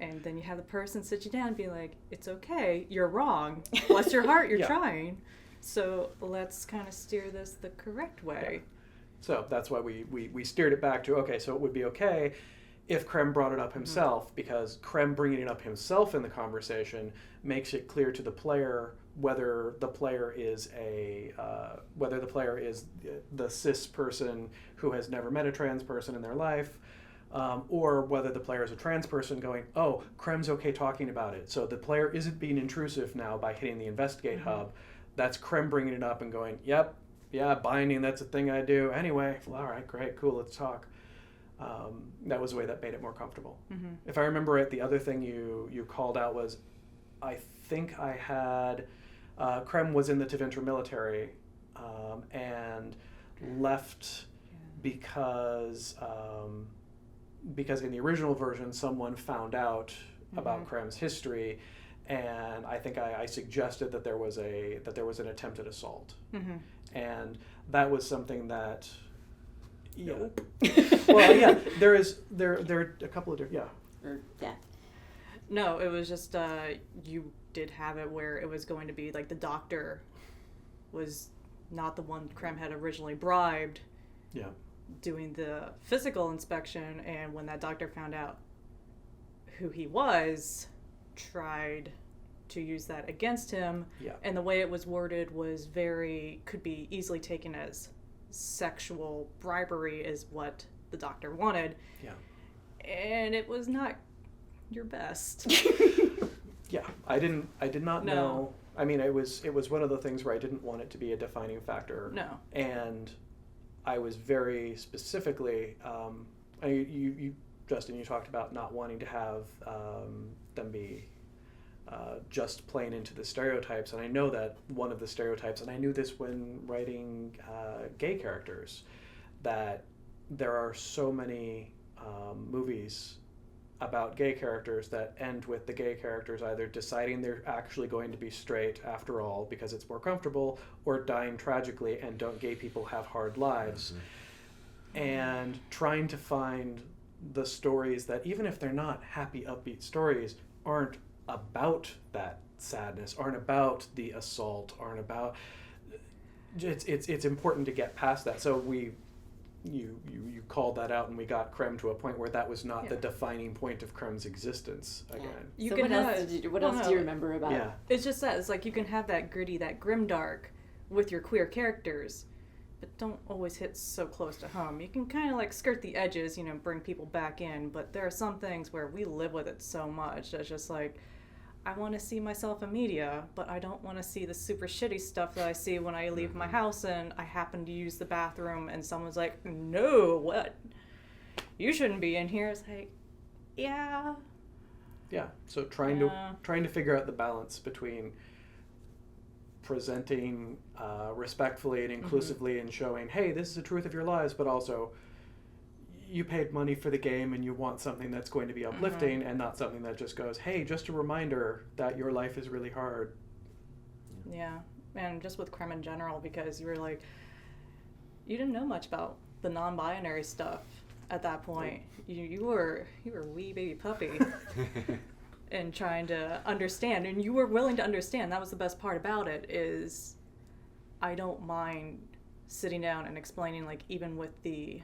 And then you have the person sit you down and be like, it's okay, you're wrong. Bless your heart, you're trying. So let's kind of steer this the correct way. Yeah. So that's why we steered it back to, okay, so it would be okay if Krem brought it up himself, because Krem bringing it up himself in the conversation makes it clear to the player whether the player is the cis person who has never met a trans person in their life, or whether the player is a trans person going, oh, Krem's okay talking about it. So the player isn't being intrusive now by hitting the investigate hub. That's Krem bringing it up and going, yep, yeah, binding, that's a thing I do. Anyway, all right, great, cool, let's talk. That was the way that made it more comfortable. If I remember right, the other thing you called out was, I think I had, Krem was in the Tevinter military and left because because in the original version, someone found out about Krem's history, and I think I suggested that there was an attempted assault, and that was something that. Yeah. Nope. Well, yeah. There are a couple of different. Yeah. Or death. No, it was just you did have it where it was going to be like the doctor was not the one Krem had originally bribed. Yeah. Doing the physical inspection, and when that doctor found out who he was, tried to use that against him. Yeah. And the way it was worded was could be easily taken as sexual bribery is what the doctor wanted. Yeah. And it was not your best. Yeah. I did not No. know. I mean, it was one of the things where I didn't want it to be a defining factor. No. And I was very specifically, you Justin, you talked about not wanting to have them be just playing into the stereotypes, and I know that one of the stereotypes, and I knew this when writing gay characters, that there are so many movies about gay characters that end with the gay characters either deciding they're actually going to be straight after all because it's more comfortable, or dying tragically, and don't gay people have hard lives? And trying to find the stories that, even if they're not happy, upbeat stories, aren't about that sadness, aren't about the assault, aren't about... It's important to get past that. So you called that out, and we got Krem to a point where that was not the defining point of Krem's existence again. So what else do you remember about it? Yeah. It's just that, it's like you can have that gritty, that grimdark with your queer characters, but don't always hit so close to home. You can kind of like skirt the edges, bring people back in, but there are some things where we live with it so much that's just like, I want to see myself in media, but I don't want to see the super shitty stuff that I see when I leave my house and I happen to use the bathroom and someone's like, no, what? You shouldn't be in here. It's like, yeah. Yeah. So trying to figure out the balance between presenting respectfully and inclusively and showing, hey, this is the truth of your lives, but also you paid money for the game and you want something that's going to be uplifting and not something that just goes, hey, just a reminder that your life is really hard. Yeah. And just with Krem in general, because you were like, you didn't know much about the non-binary stuff at that point. You were a wee baby puppy and trying to understand, and you were willing to understand. That was the best part about it, is I don't mind sitting down and explaining, like, even with the,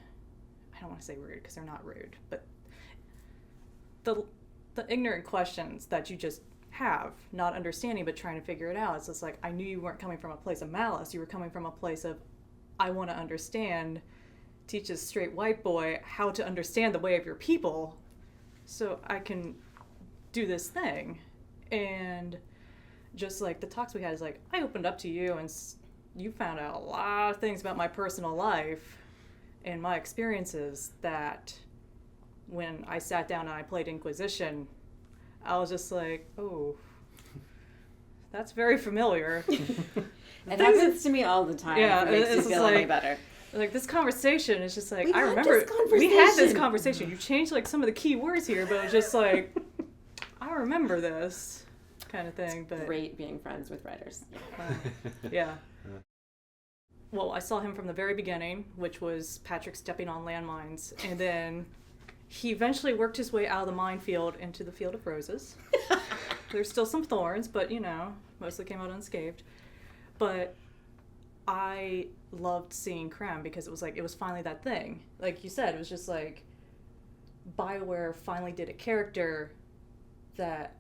I don't want to say rude because they're not rude, but the ignorant questions that you just have, not understanding but trying to figure it out. It's just like, I knew you weren't coming from a place of malice. You were coming from a place of, I want to understand, teach this straight white boy how to understand the way of your people so I can do this thing. And just like the talks we had is like, I opened up to you and you found out a lot of things about my personal life and my experiences that when I sat down and I played Inquisition, I was just like, oh, that's very familiar. It happens to me all the time. Yeah, it makes you it's feel like, any better. Like, this conversation is just like, We I had remember this we had this conversation. conversation. You changed like some of the key words here, but it was just like, I remember this kind of thing. But Great being friends with writers. yeah. Well, I saw him from the very beginning, which was Patrick stepping on landmines, and then he eventually worked his way out of the minefield into the field of roses. There's still some thorns, but mostly came out unscathed. But I loved seeing Krem because it was finally that thing. Like you said, it was just like BioWare finally did a character that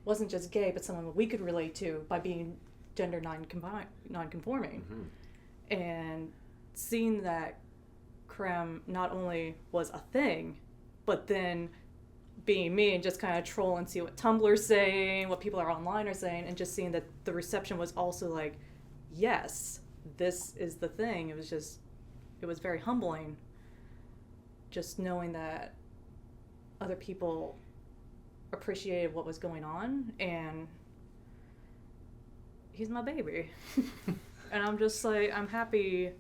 wasn't just gay, but someone we could relate to by being gender non-conforming. And seeing that Krem not only was a thing, but then being me and just kind of troll and see what Tumblr's saying, what people are online are saying, and just seeing that the reception was also like, yes, this is the thing. It was very humbling just knowing that other people appreciated what was going on, and he's my baby. And I'm just like, I'm happy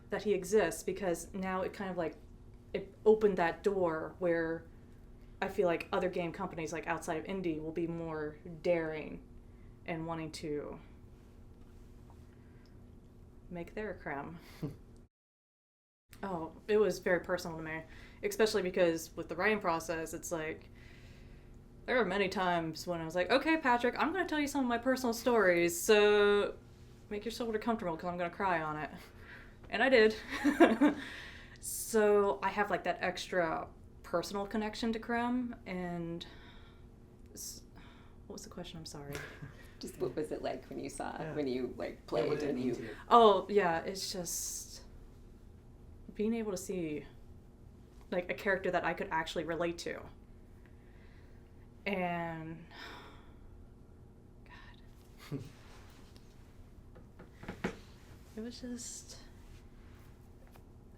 that he exists, because now it kind of like it opened that door where I feel like other game companies like outside of indie will be more daring and wanting to make their creme. Oh, it was very personal to me, especially because with the writing process, it's like there were many times when I was like, okay, Patrick, I'm going to tell you some of my personal stories, so make your shoulder comfortable because I'm going to cry on it. And I did. So I have like that extra personal connection to Creme. And what was the question? I'm sorry. Just what was it like when you saw when you like played and you? Oh yeah, it's just being able to see like a character that I could actually relate to. And God, it was just.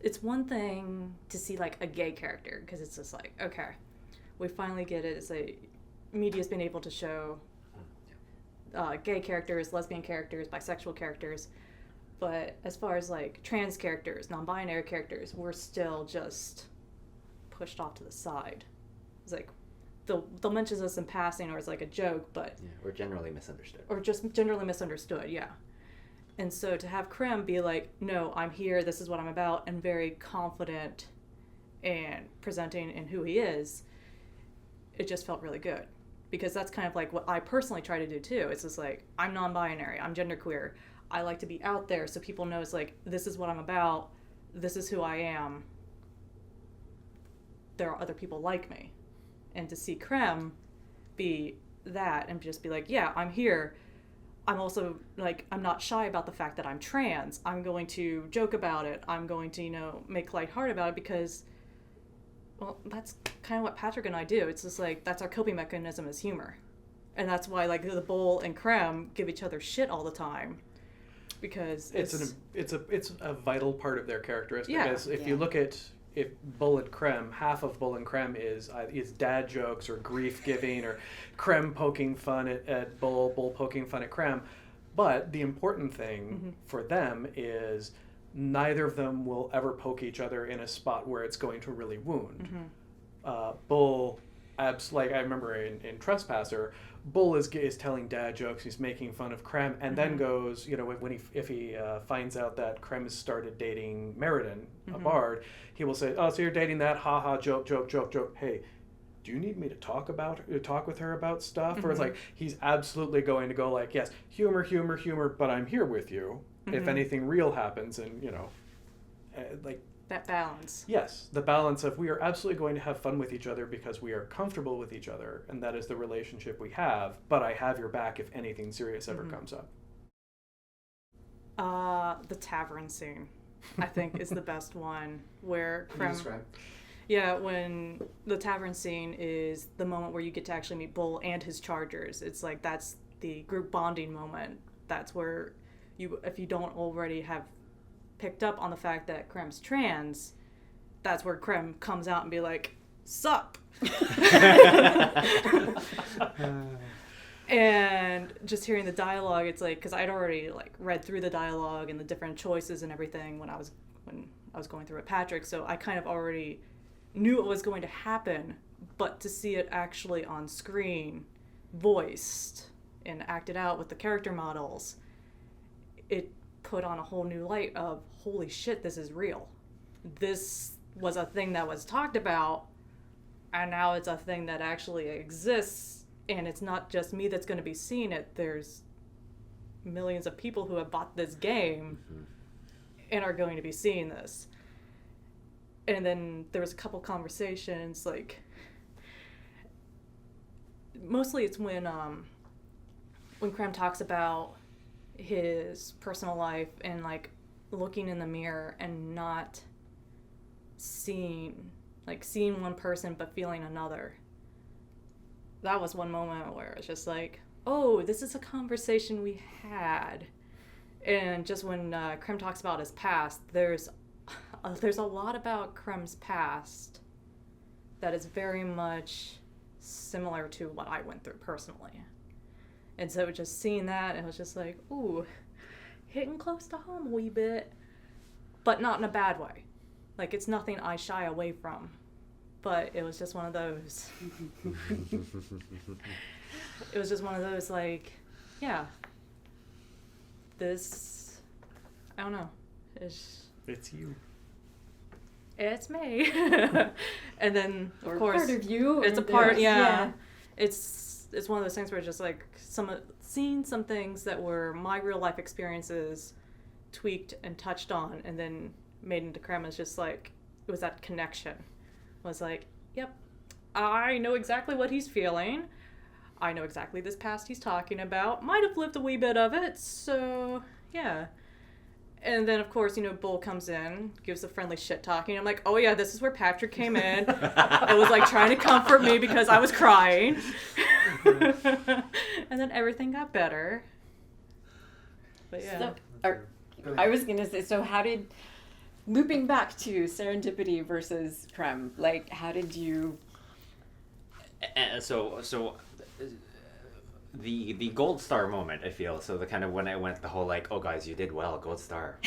It's one thing to see like a gay character because it's just like, okay, we finally get it. It's like media's been able to show gay characters, lesbian characters, bisexual characters, but as far as like trans characters, non-binary characters, we're still just pushed off to the side. It's like they'll mention us in passing or it's like a joke, but Or generally misunderstood. Or just generally misunderstood, yeah. And so to have Krem be like, no, I'm here, this is what I'm about, and very confident and presenting in who he is, it just felt really good. Because that's kind of like what I personally try to do too. It's just like, I'm non-binary, I'm genderqueer. I like to be out there so people know it's like, this is what I'm about, this is who I am. There are other people like me. And to see Krem be that and just be like, yeah, I'm here. I'm also, like, I'm not shy about the fact that I'm trans. I'm going to joke about it. I'm going to, make lighthearted about it because, well, that's kind of what Patrick and I do. It's just like, that's our coping mechanism is humor. And that's why, like, the Bull and Krem give each other shit all the time. Because it's a vital part of their characteristic. Yeah. If you look at Bull and Krem, half of Bull and Krem is dad jokes or grief giving or Krem poking fun at Bull, Bull poking fun at Krem. But the important thing for them is neither of them will ever poke each other in a spot where it's going to really wound. Bull, like I remember in Trespasser, Bull is telling dad jokes, he's making fun of Krem, and then goes, if he finds out that Krem has started dating Meriden, a bard, he will say, oh, so you're dating that, haha, joke, joke, joke, joke. Hey, do you need me to talk with her about stuff? Or it's like, he's absolutely going to go like, yes, humor, humor, humor, but I'm here with you if anything real happens, and, like, that balance. Yes, the balance of we are absolutely going to have fun with each other because we are comfortable with each other, and that is the relationship we have, but I have your back if anything serious ever comes up. The tavern scene, I think, is the best one where Can you describe? Yeah, when the tavern scene is the moment where you get to actually meet Bull and his chargers. It's like that's the group bonding moment. That's where if you don't already have picked up on the fact that Krem's trans, that's where Krem comes out and be like, sup? And just hearing the dialogue, it's like, because I'd already like read through the dialogue and the different choices and everything when I was going through it, Patrick, so I kind of already knew it was going to happen, but to see it actually on screen, voiced and acted out with the character models, it put on a whole new light of, holy shit, this is real. This was a thing that was talked about, and now it's a thing that actually exists, and it's not just me that's going to be seeing it. There's millions of people who have bought this game and are going to be seeing this. And then there was a couple conversations, like, mostly it's when Krem talks about his personal life and like looking in the mirror and not seeing one person but feeling another. That was one moment where it's just like, oh, this is a conversation we had. And just when Krem talks about his past, there's a lot about Krem's past that is very much similar to what I went through personally. And so just seeing that, it was just like, ooh, hitting close to home a wee bit, but not in a bad way. Like, it's nothing I shy away from. But it was just one of those. It was just one of those, like, yeah. This, I don't know. It's you. It's me. And then, Or of course, part of you. it's a or part, there's- yeah. It's one of those things where it's just like seeing some things that were my real life experiences tweaked and touched on and then made into Krem is just like, it was that connection. It was like, yep, I know exactly what he's feeling. I know exactly this past he's talking about. Might have lived a wee bit of it, so yeah. And then, of course, Bull comes in, gives a friendly shit talking. I'm like, oh yeah, this is where Patrick came in. It was like trying to comfort me because I was crying. And then everything got better. But yeah. I was going to say, so how did, looping back to serendipity versus Krem, like, how did you... The gold star moment, I feel, so the kind of when I went the whole like, oh guys, you did well, gold star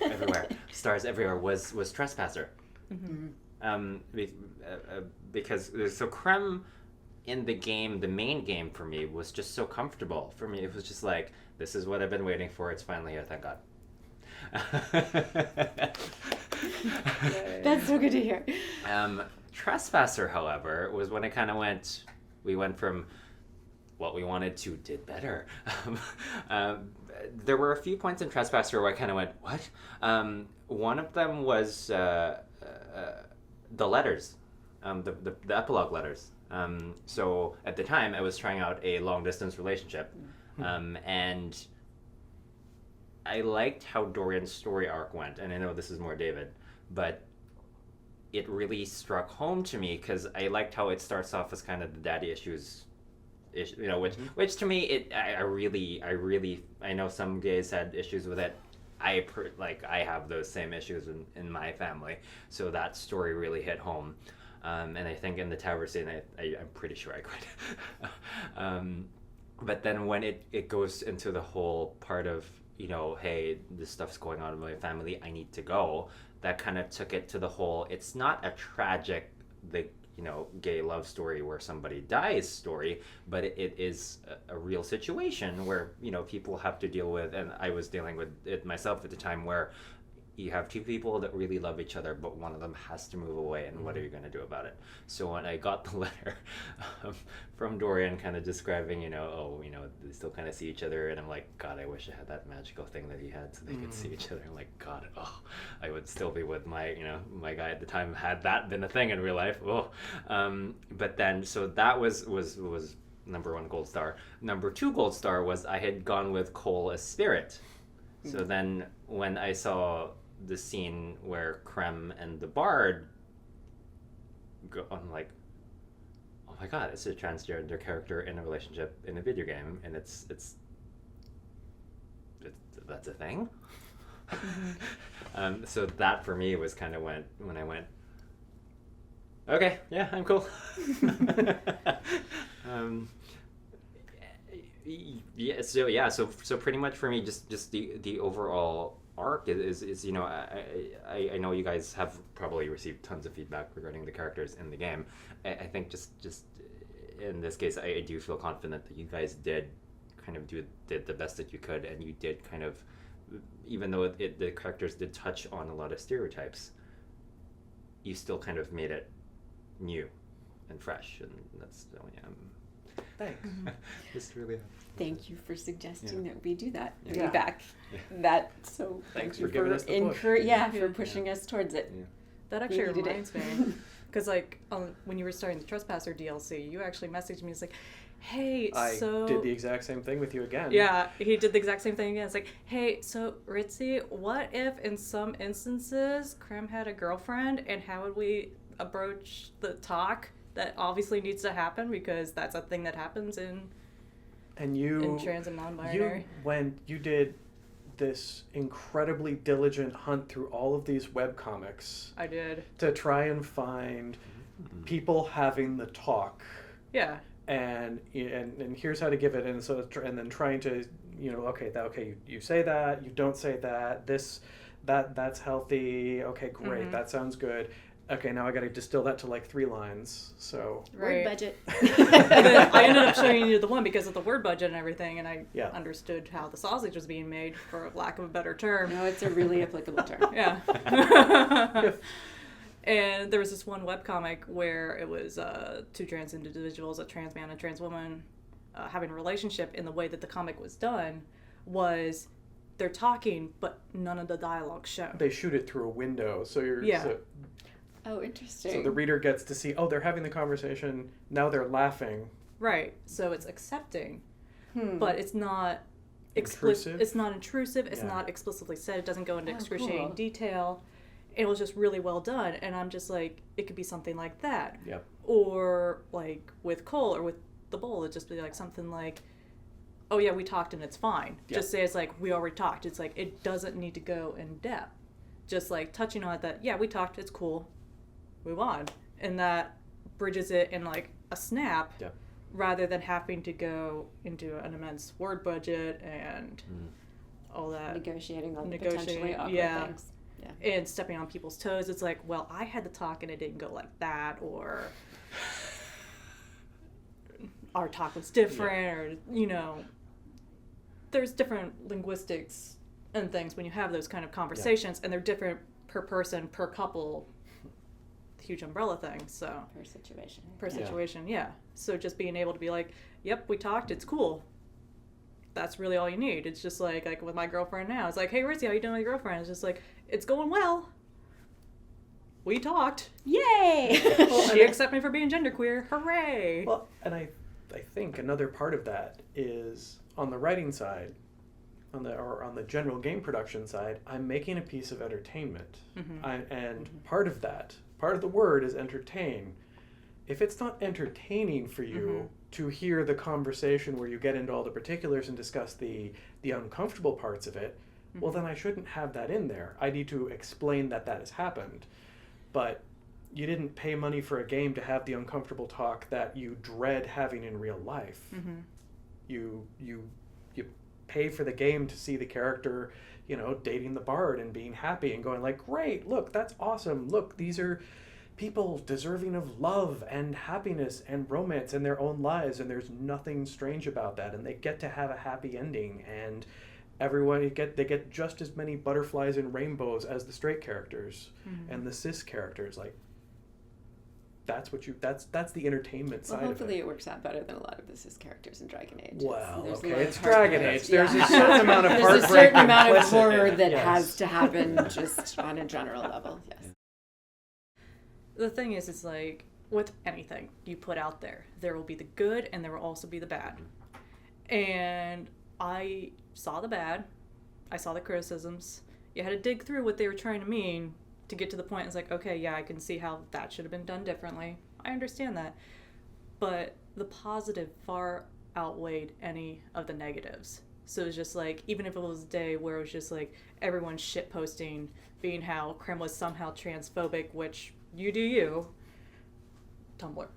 everywhere, stars everywhere, was Trespasser. Mm-hmm. Because so Krem in the game, the main game for me, was just so comfortable. For me, it was just like, this is what I've been waiting for, it's finally here, thank God. That's so good to hear. Trespasser, however, was when I kind of we went from what we wanted to did better. There were a few points in Trespasser where I kind of went, what? One of them was the letters, the epilogue letters. So at the time, I was trying out a long-distance relationship, and I liked how Dorian's story arc went, and I know this is more David, but it really struck home to me because I liked how it starts off as kind of the daddy issues, which to me, I know some gays had issues with it. I have those same issues in my family, so that story really hit home. And I think in the tower scene, I'm pretty sure I cried. But then when it goes into the whole part of, hey, this stuff's going on in my family, I need to go, that kind of took it to the whole, it's not a tragic, gay love story where somebody dies story, but it is a real situation where, people have to deal with, and I was dealing with it myself at the time, where you have two people that really love each other, but one of them has to move away, and what are you going to do about it? So when I got the letter from Dorian kind of describing, they still kind of see each other, and I'm like, God, I wish I had that magical thing that he had so they could see each other. I'm like, God, I would still be with my, my guy at the time, had that been a thing in real life. But then, so that was number one gold star. Number two gold star was I had gone with Cole as Spirit. So then when I saw the scene where Krem and the Bard go, I'm like, oh my God, it's a transgender character in a relationship in a video game, and it's that's a thing. So that for me was kind of when I went, okay, yeah, I'm cool. So pretty much for me, just the overall arc is I know you guys have probably received tons of feedback regarding the characters in the game. I think just in this case, I do feel confident that you guys did kind of did the best that you could, and you did kind of, even though the characters did touch on a lot of stereotypes, you still kind of made it new and fresh, and that's Thanks. Just really. Thank you for suggesting that we do that. Yeah. Back. That, so Thanks thank for you giving us the push. for pushing us towards it. Yeah. That actually needed it. reminds me. Because, when you were starting the Trespasser DLC, you actually messaged me. It's like, hey, I so... did the exact same thing with you again. Yeah, he did the exact same thing again. It's like, hey, so, Ritzy, what if in some instances Krem had a girlfriend, and how would we approach the talk that obviously needs to happen, because that's a thing that happens in trans and non-binary. You did this incredibly diligent hunt through all of these webcomics I did. to try and find people having the talk. Yeah. And here's how to give it, and then trying to, you say that, you don't say that, that's healthy. Okay, great. That sounds good. Okay, now I got to distill that to like 3 lines. So Word budget. And then I ended up showing you the one because of the word budget and everything, and I Yeah. understood how the sausage was being made, for lack of a better term. No, it's a really applicable term. Yeah. And there was this one webcomic where it was 2 trans individuals, a trans man and a trans woman, having a relationship, and the way that the comic was done was they're talking, but none of the dialogue's shown. they shoot it through a window, so you're Yeah. Oh, interesting. so the reader gets to see, oh, they're having the conversation. Now they're laughing. Right. So it's accepting, Hmm. but it's not Intrusive? It's not intrusive. It's Yeah. not explicitly said. It doesn't go into Oh, excruciating cool. detail. It was just really well done, and I'm just like, it could be something like that, Yep. or like with Cole or with the bowl, it'd just be like something like, oh yeah, we talked and it's fine. Yeah. Just say it's like, we already talked. It's like, it doesn't need to go in depth. Just like touching on it that, yeah, we talked, it's cool, move on. And that bridges it in like a snap, Yeah. rather than having to go into an immense word budget and all that. Negotiating on Negotiating, potentially awkward yeah. things. Yeah. And stepping on people's toes. It's like, well, I had to talk and it didn't go like that, or our talk was different, or, you know, there's different linguistics and things when you have those kind of conversations, and they're different per person, per couple, huge umbrella thing, so. Per situation. Per Yeah. situation, yeah. So just being able to be like, yep, we talked, it's cool. That's really all you need. It's just like with my girlfriend now. It's like, hey, Ritzy, how you doing with your girlfriend? It's just like, it's going well. We talked. Yay! She accepted me for being genderqueer. Hooray! Well, and I think another part of that is on the writing side, on the general game production side, I'm making a piece of entertainment, part of that, part of the word is entertain. If it's not entertaining for you to hear the conversation where you get into all the particulars and discuss the uncomfortable parts of it, well, then I shouldn't have that in there. I need to explain that has happened. But you didn't pay money for a game to have the uncomfortable talk that you dread having in real life. You pay for the game to see the character, you know, dating the bard and being happy and going like, great, look, that's awesome. Look, these are people deserving of love and happiness and romance in their own lives, and there's nothing strange about that, and they get to have a happy ending, and everyone they get just as many butterflies and rainbows as the straight characters and the cis characters. Like, that's the entertainment Well, side hopefully of it works out better than a lot of the cis characters in Dragon Age. Well, There's a okay, lot of it's heartbreak. Dragon Age. There's Yeah. a certain amount of There's heartbreak a certain amount of implicit in horror it, that yes. has to happen just on a general level. Yes. The thing is, it's like, with anything you put out there, there will be the good and there will also be the bad. And I saw the bad. I saw the criticisms. You had to dig through what they were trying to mean to get to the point. It's like, okay, yeah, I can see how that should have been done differently. I understand that. But the positive far outweighed any of the negatives. So it was just like, even if it was a day where it was just like everyone shitposting, being how Krim was somehow transphobic, which you do you. Tumblr.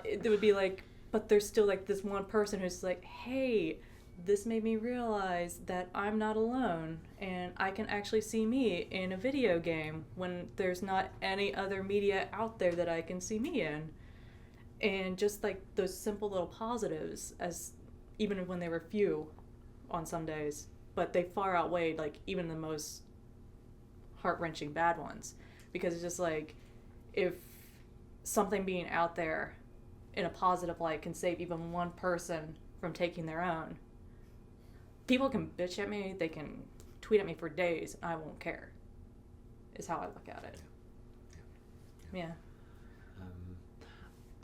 It would be like, but there's still like this one person who's like, hey, this made me realize that I'm not alone and I can actually see me in a video game when there's not any other media out there that I can see me in. And just like those simple little positives, as even when they were few on some days, but they far outweighed like even the most heart-wrenching bad ones, because it's just like, if something being out there in a positive light can save even one person from taking their own, people can bitch at me, they can tweet at me for days, and I won't care, is how I look at it. Yeah.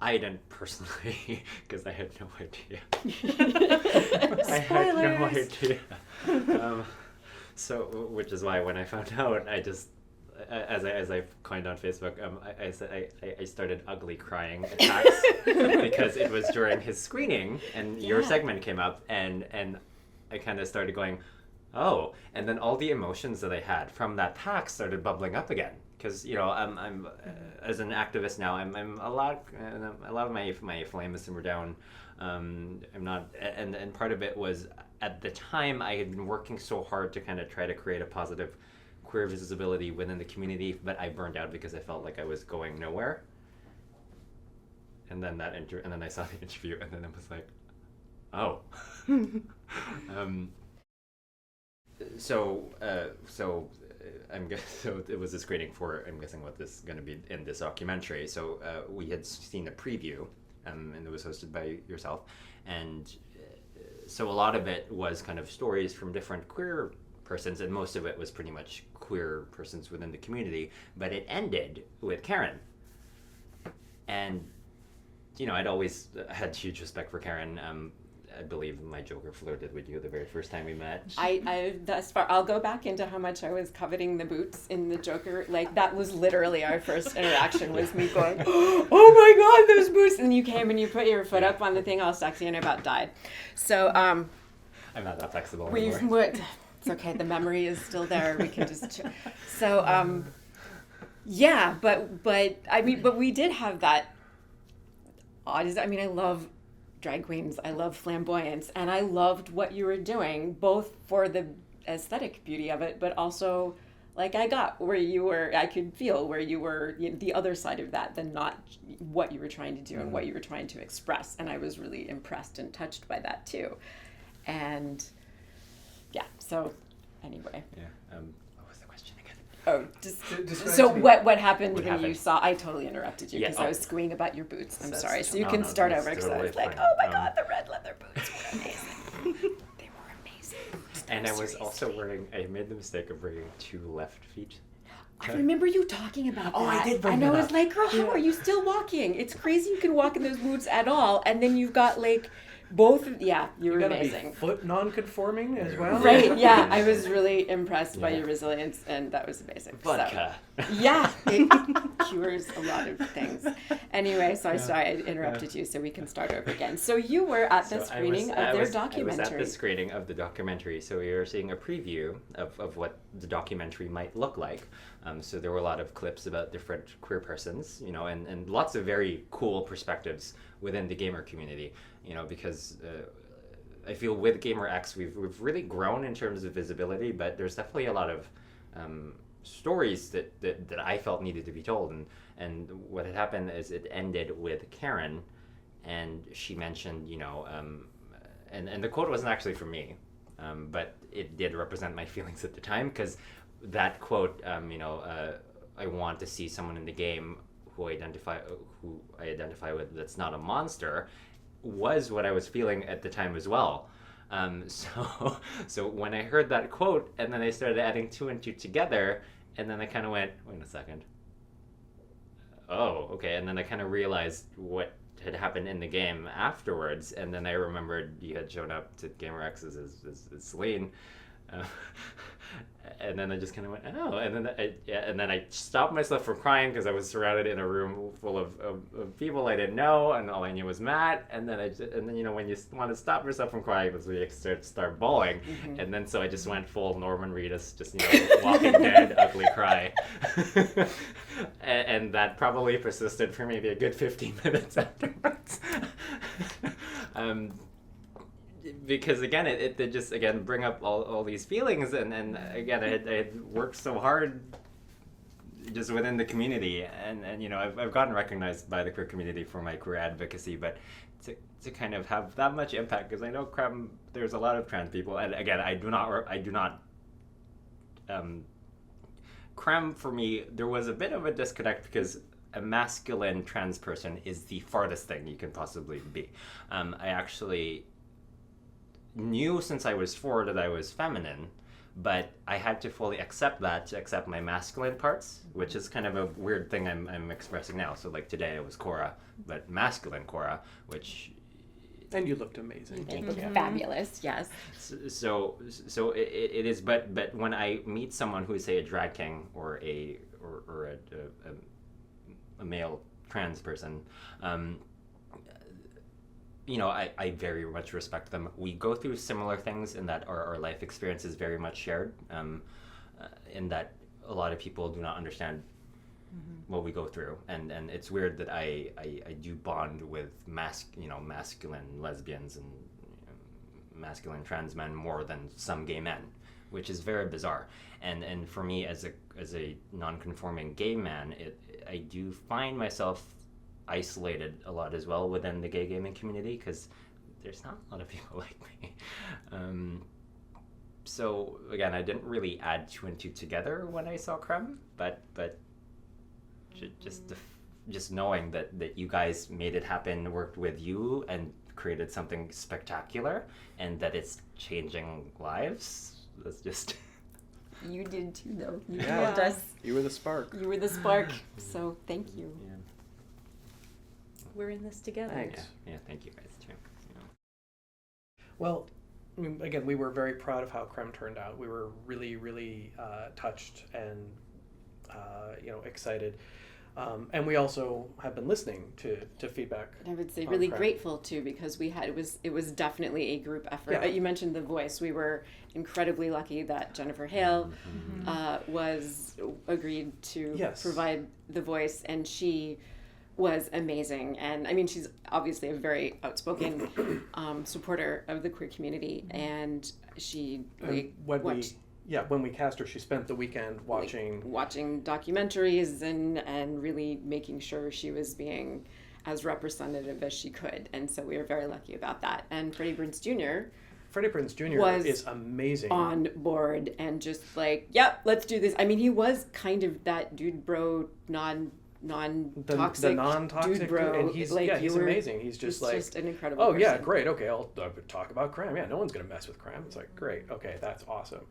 I didn't personally, because I had no idea. I Spoilers! had no idea. So, which is why when I found out, I just, as I coined on Facebook, I said I started ugly crying attacks because it was during his screening and your segment came up, and I kind of started going, oh, and then all the emotions that I had from that attack started bubbling up again. Because, you know, I'm as an activist now, I'm a lot of my flame is simmered down I'm not, and part of it was at the time I had been working so hard to kind of try to create a positive queer visibility within the community, but I burned out because I felt like I was going nowhere. And then and then I saw the interview, and then I was like, oh. So it was a screening for, I'm guessing, what this is going to be in this documentary. So we had seen a preview, and it was hosted by yourself, and so a lot of it was kind of stories from different queer persons, and most of it was pretty much queer persons within the community. But it ended with Karin, and I'd always had huge respect for Karin. I believe my Joker flirted with you the very first time we met. I thus far, I'll go back into how much I was coveting the boots in the Joker. Like, that was literally our first interaction, was me going, oh my God, those boots. And you came and you put your foot up on the thing all sexy, and I about died. So, I'm not that flexible anymore. It's okay, the memory is still there. We can just, so, yeah, but we did have that odd, I love drag queens, I love flamboyance, and I loved what you were doing, both for the aesthetic beauty of it, but also, like, I could feel where you were, the other side of that, than not what you were trying to do and what you were trying to express, and I was really impressed and touched by that too. And yeah, so anyway. Yeah. What was the question again? Oh, so what happened when happened? You saw? I totally interrupted you because I was squealing about your boots. I'm sorry. So you can start over because I was like, oh my God, the red leather boots were amazing. They were amazing boots. And I was also I made the mistake of wearing 2 left feet. I remember you talking about that. Oh, I did bring And that I was up. like, girl, how are you still walking? It's crazy you can walk in those boots at all. And then you've got like both. Yeah, you were amazing. Be foot non-conforming as well. Right, yeah. I was really impressed by your resilience, and that was amazing. Vodka. So, yeah, it cures a lot of things. Anyway, so I interrupted you, so we can start over again. So you were at the screening of their documentary. I was at the screening of the documentary, so we were seeing a preview of what the documentary might look like. So there were a lot of clips about different queer persons, and lots of very cool perspectives within the gamer community, because I feel with GamerX we've really grown in terms of visibility, but there's definitely a lot of stories that I felt needed to be told, and what had happened is it ended with Karin, and she mentioned, and the quote wasn't actually from me, but it did represent my feelings at the time, because that quote, I want to see someone in the game who I identify with that's not a monster, was what I was feeling at the time as well. So when I heard that quote, and then I started adding 2 and 2 together, and then I kind of went, wait a second. Oh, okay. And then I kind of realized what had happened in the game afterwards, and then I remembered you had shown up to GamerX as Celine. And then I just kind of went, oh, and then I stopped myself from crying because I was surrounded in a room full of people I didn't know, and all I knew was Matt. And then when you want to stop yourself from crying, that's when you start bawling. Mm-hmm. And then so I just went full Norman Reedus, just Walking Dead, ugly cry, and that probably persisted for maybe a good 15 minutes afterwards. Because again, it just bring up all these feelings, and again, I had worked so hard just within the community, and I've gotten recognized by the queer community for my queer advocacy, but to kind of have that much impact, because I know there's a lot of trans people, and again, I do not Creme, for me, there was a bit of a disconnect because a masculine trans person is the farthest thing you can possibly be. I actually knew since I was 4 that I was feminine, but I had to fully accept that to accept my masculine parts, which is kind of a weird thing I'm expressing now. So like today I was Cora, but masculine Cora, which... And you looked amazing. You looked fabulous, yes. So it is, but when I meet someone who is, say, a drag king or a male trans person, I very much respect them. We go through similar things in that our life experience is very much shared, in that a lot of people do not understand what we go through, and it's weird that I do bond with masculine lesbians and masculine trans men more than some gay men, which is very bizarre. And for me, as a non-conforming gay man, I do find myself isolated a lot as well within the gay gaming community, because there's not a lot of people like me. So again, I didn't really add two and two together when I saw Creme, but just knowing that you guys made it happen, worked with you, and created something spectacular, and that it's changing lives. That's just. You did too, though. You Yeah. told us. You were the spark. You were the spark. So thank you. Yeah. We're in this together. Thanks. Yeah. Thank you guys too. Well, I mean, again, we were very proud of how Creme turned out. We were really, really touched and excited. And we also have been listening to feedback. And I would say on really Creme. grateful too, because it was definitely a group effort. Yeah. You mentioned the voice. We were incredibly lucky that Jennifer Hale was agreed to Yes. provide the voice, and she was amazing. And I mean, she's obviously a very outspoken supporter of the queer community, and she And when we cast her, she spent the weekend watching. watching documentaries and really making sure she was being as representative as she could. And so we were very lucky about that. And Freddie Prinze Jr. Freddie Prinze Jr. was is amazing. on board and just like, yep, let's do this. I mean, he was kind of that dude bro, non-toxic, the non-toxic dude bro. and he's like, he's amazing. He's just like, just an incredible oh person. yeah, great, okay, I'll talk about Creme. Yeah, no one's gonna mess with Creme. It's like, great, okay, that's awesome.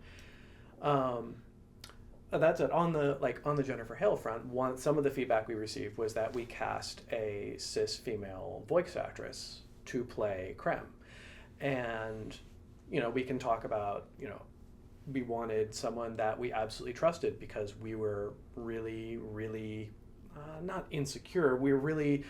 That's it. On the Jennifer Hale front, some of the feedback we received was that we cast a cis female voice actress to play Creme, and we can talk about we wanted someone that we absolutely trusted, because we were really, really not insecure. We were really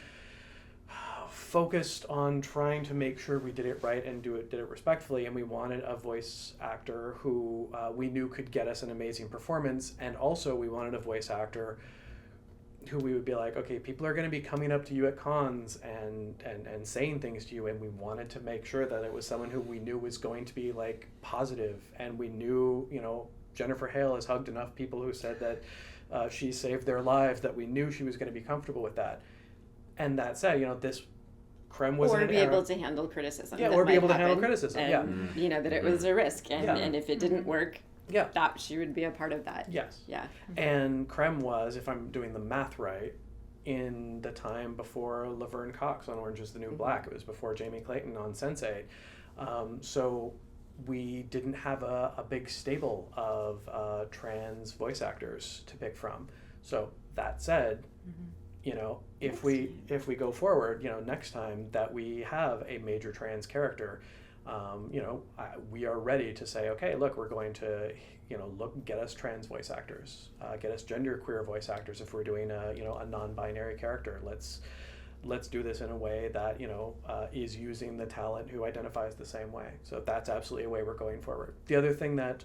focused on trying to make sure we did it right and did it respectfully, and we wanted a voice actor who we knew could get us an amazing performance, and also we wanted a voice actor who we would be like, okay, people are going to be coming up to you at cons and saying things to you, and we wanted to make sure that it was someone who we knew was going to be like positive, and we knew Jennifer Hale has hugged enough people who said that she saved their lives, that we knew she was going to be comfortable with that. And that said, this Creme was or be able to handle criticism. Yeah, that or be might able to handle happen, criticism. and, Yeah, that it was a risk, and, Yeah. and if it didn't work, yeah, that she would be a part of that. yes. Yeah. And Creme was, if I'm doing the math right, in the time before Laverne Cox on Orange is the New Black. It was before Jamie Clayton on Sense8. So we didn't have a big stable of trans voice actors to pick from. So that said, if we go forward, next time that we have a major trans character, we are ready to say, okay, look, we're going to, get us trans voice actors, get us genderqueer voice actors. If we're doing a non-binary character, let's do this in a way that is using the talent who identifies the same way. So that's absolutely a way we're going forward. The other thing that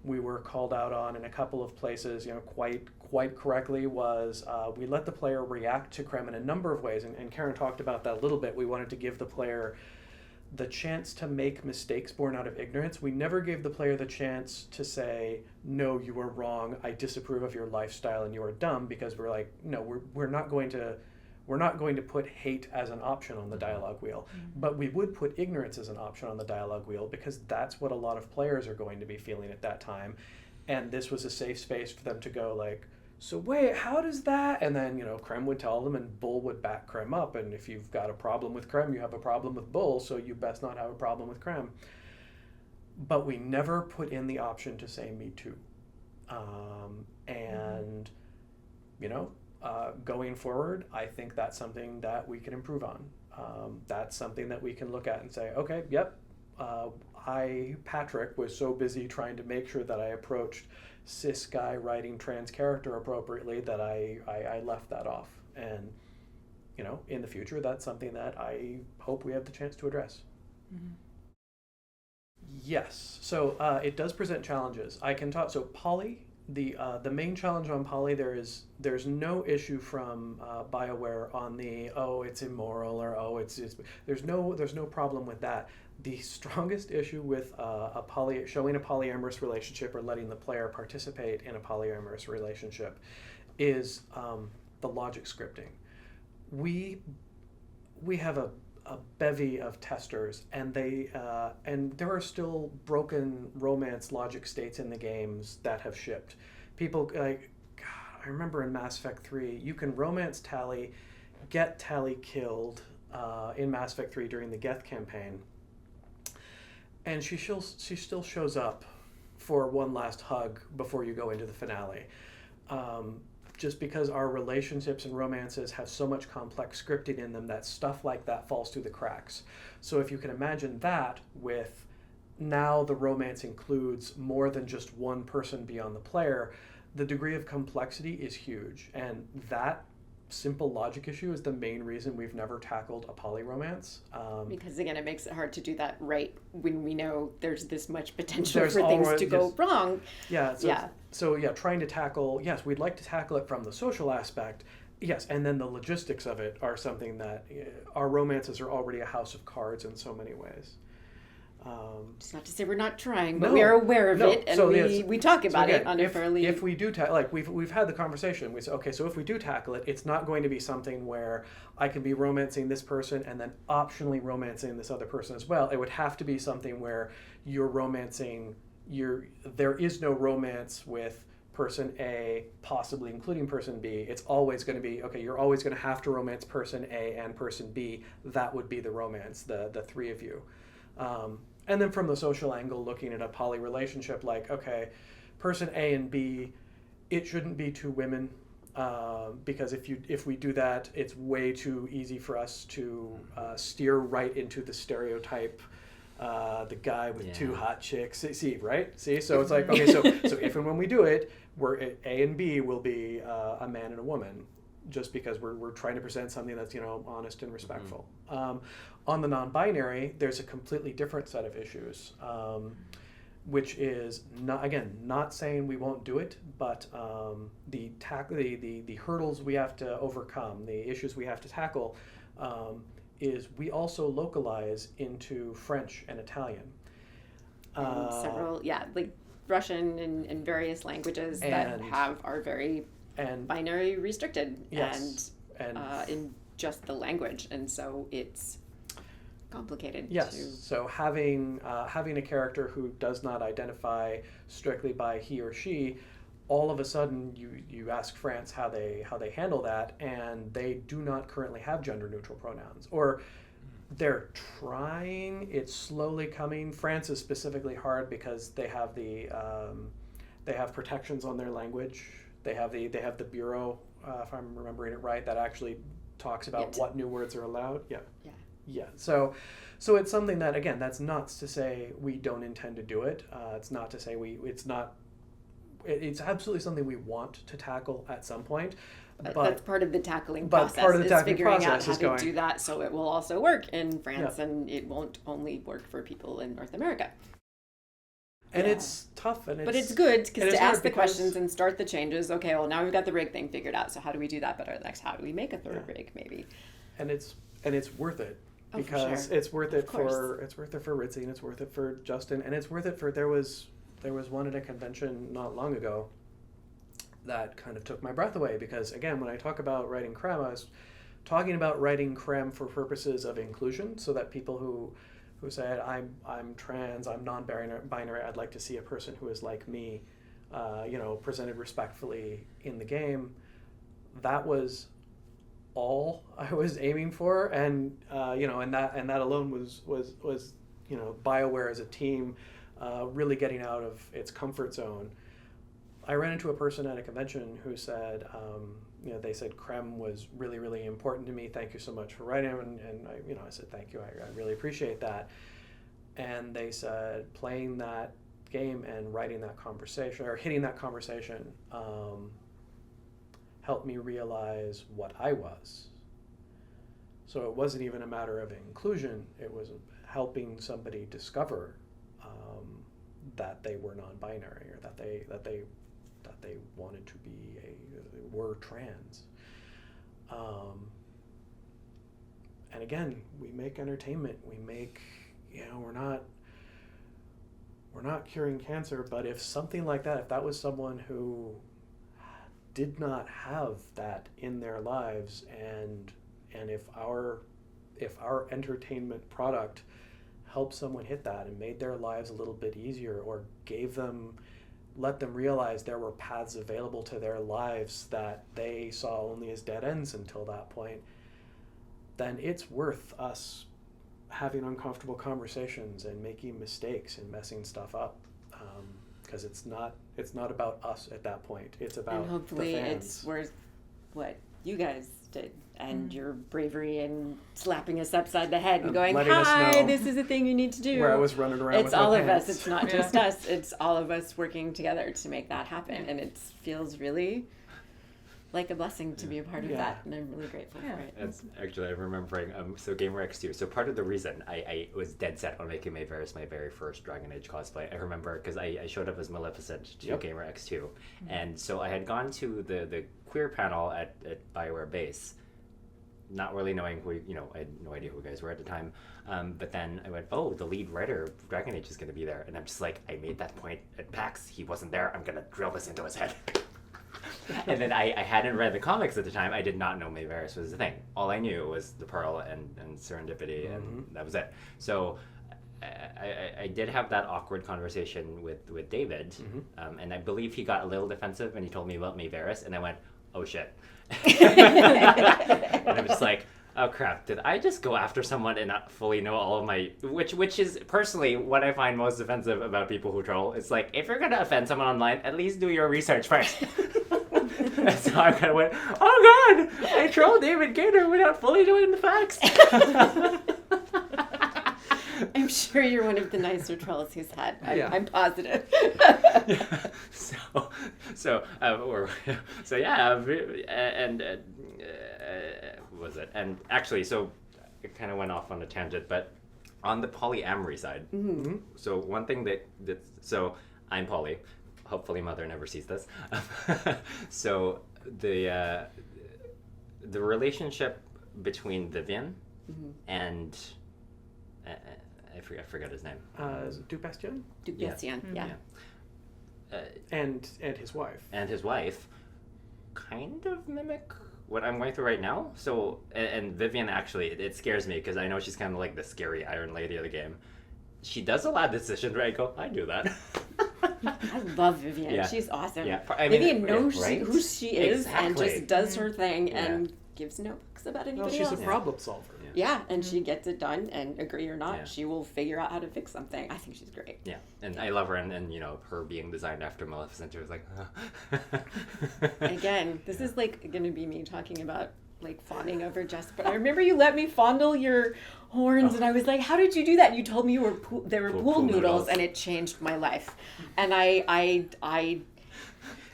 we were called out on in a couple of places, quite correctly, was we let the player react to Creme in a number of ways, and Karin talked about that a little bit. We wanted to give the player the chance to make mistakes born out of ignorance. We never gave the player the chance to say, no, you are wrong, I disapprove of your lifestyle and you are dumb, because we're like, no, we're not going to put hate as an option on the dialogue wheel, but we would put ignorance as an option on the dialogue wheel, because that's what a lot of players are going to be feeling at that time. And this was a safe space for them to go like, so wait, how does that? And then, Creme would tell them, and Bull would back Creme up. And if you've got a problem with Creme, you have a problem with Bull, so you best not have a problem with Creme. But we never put in the option to say me too. Going forward, I think that's something that we can improve on. That's something that we can look at and say, okay, yep, Patrick, was so busy trying to make sure that I approached cis guy writing trans character appropriately that I left that off. And, in the future, that's something that I hope we have the chance to address. Mm-hmm. Yes. So it does present challenges. I can talk. So Polly The main challenge on poly, there's no issue from BioWare on the, oh, it's immoral, or oh, it's there's no problem with that. The strongest issue with showing a polyamorous relationship or letting the player participate in a polyamorous relationship is the logic scripting. We have a bevy of testers, and there are still broken romance logic states in the games that have shipped. People like, God, I remember in Mass Effect 3, you can romance Tali, get Tali killed in Mass Effect 3 during the Geth campaign, and she still shows up for one last hug before you go into the finale. Just because our relationships and romances have so much complex scripting in them that stuff like that falls through the cracks. So if you can imagine that with now the romance includes more than just one person beyond the player, the degree of complexity is huge. And that simple logic issue is the main reason we've never tackled a poly romance. Because again, it makes it hard to do that right when we know there's this much potential There's for things always- to go wrong. Yeah. Yeah. So yeah, trying to tackle, yes, we'd like to tackle it from the social aspect. Yes, and then the logistics of it are something that our romances are already a house of cards in so many ways. It's not to say we're not trying, but No, we are aware of no. it, and So, we talk about again, it on a fairly... If we do like we've had the conversation, we say, okay, so if we do tackle it, it's not going to be something where I can be romancing this person and then optionally romancing this other person as well. It would have to be something where you're romancing there is no romance with person A, possibly including person B. It's always going to be, okay, you're always going to have to romance person A and person B. That would be the romance, the three of you. And then from the social angle, looking at a poly relationship, like, okay, person A and B, it shouldn't be two women, because if we do that, it's way too easy for us to steer right into the stereotype, the guy with two hot chicks. See, right? See, so it's like, okay, so if and when we do it, A and B will be a man and a woman, just because we're trying to present something that's honest and respectful. Mm-hmm. On the non-binary, there's a completely different set of issues, which is not saying we won't do it, but the hurdles we have to overcome, the issues we have to tackle, is we also localize into French and Italian. And several, like Russian and various languages that are very binary restricted, yes, and in just the language, and so it's complicated. Yes. So having a character who does not identify strictly by he or she, all of a sudden you ask France how they handle that, and they do not currently have gender neutral pronouns, or they're trying. It's slowly coming. France is specifically hard because they have they have protections on their language. They have the bureau, if I'm remembering it right, that actually talks about what new words are allowed. Yeah. So it's something that, again, that's not to say we don't intend to do it. It's not to say it's absolutely something we want to tackle at some point. But that's part of the tackling process, figuring out how to do that so it will also work in France, and it won't only work for people in North America. And it's tough, but it's good because to ask the questions and start the changes. Okay, well, now we've got the rig thing figured out, so how do we do that better next? How do we make a third rig, maybe? And it's worth it, because sure. it's worth it for Ritzy, and it's worth it for Justin, and it's worth it for there was one at a convention not long ago that kind of took my breath away, because again, when I talk about writing creme, I was talking about writing creme for purposes of inclusion, so that people who said, I'm trans, I'm non-binary, I'd like to see a person who is like me, presented respectfully in the game. That was all I was aiming for, and and that alone was BioWare as a team really getting out of its comfort zone. I ran into a person at a convention who said, they said creme was really, really important to me. Thank you so much for writing it. And I said, thank you. I really appreciate that. And they said, playing that game and writing that conversation, or hitting that conversation, helped me realize what I was. So it wasn't even a matter of inclusion. It was helping somebody discover that they were non-binary, or that that they wanted to be were trans. And again, we make entertainment. We make, we're not curing cancer, but if something like that, if that was someone who did not have that in their lives, and if our entertainment product helped someone hit that and made their lives a little bit easier, or let them realize there were paths available to their lives that they saw only as dead ends until that point, then it's worth us having uncomfortable conversations and making mistakes and messing stuff up, because it's not about us at that point. It's about and hopefully the fans. it's worth what you guys did and your bravery and slapping us upside the head and going, letting us hi, know this is a thing you need to do. Where I was running around It's with my all of pants. us. It's not just us. It's all of us working together to make that happen. And it feels really like a blessing to be a part of that. And I'm really grateful for it. That's actually, I'm remembering, so Gamer X2. So part of the reason I was dead set on making Mayveris my very first Dragon Age cosplay, I remember because I showed up as Maleficent to Gamer X2. And so I had gone to the queer panel at BioWare Base, not really knowing who, I had no idea who you guys were at the time. But then I went, oh, the lead writer of Dragon Age is going to be there. And I'm just like, I made that point at PAX. He wasn't there. I'm going to drill this into his head. And then I hadn't read the comics at the time. I did not know Mayveris was a thing. All I knew was the Pearl and Serendipity, and that was it. So I did have that awkward conversation with David, and I believe he got a little defensive, and he told me about Mayveris, and I went, oh shit. And I'm just like, oh crap, did I just go after someone and not fully know all of my, which is personally what I find most offensive about people who troll. It's like, if you're gonna offend someone online, at least do your research first. And so I kind of went, oh god, I trolled David Gator without fully knowing the facts. I'm sure you're one of the nicer trolls he's had. I'm positive. What was it? And actually, so it kind of went off on a tangent, but on the polyamory side, so one thing so I'm poly. Hopefully mother never sees this. So the relationship between Vivian and I forgot his name. Is it Dupastion? Dupastion, yeah. And his wife. And his wife kind of mimic what I'm going through right now. So, and Vivian actually, it scares me because I know she's kind of like the scary Iron Lady of the game. She does a lot of decisions where I go, I do that. I love Vivian. Yeah. She's awesome. Yeah. Vivian knows who she is exactly. and just does her thing and gives no fucks about anybody else. She's a problem solver. Yeah, and she gets it done, and agree or not, she will figure out how to fix something. I think she's great. Yeah, and I love her, and her being designed after Maleficent, it was like, Again, this is like going to be me talking about like fawning over Jess, but I remember you let me fondle your horns, and I was like, how did you do that? And you told me they were pool noodles, and it changed my life. And I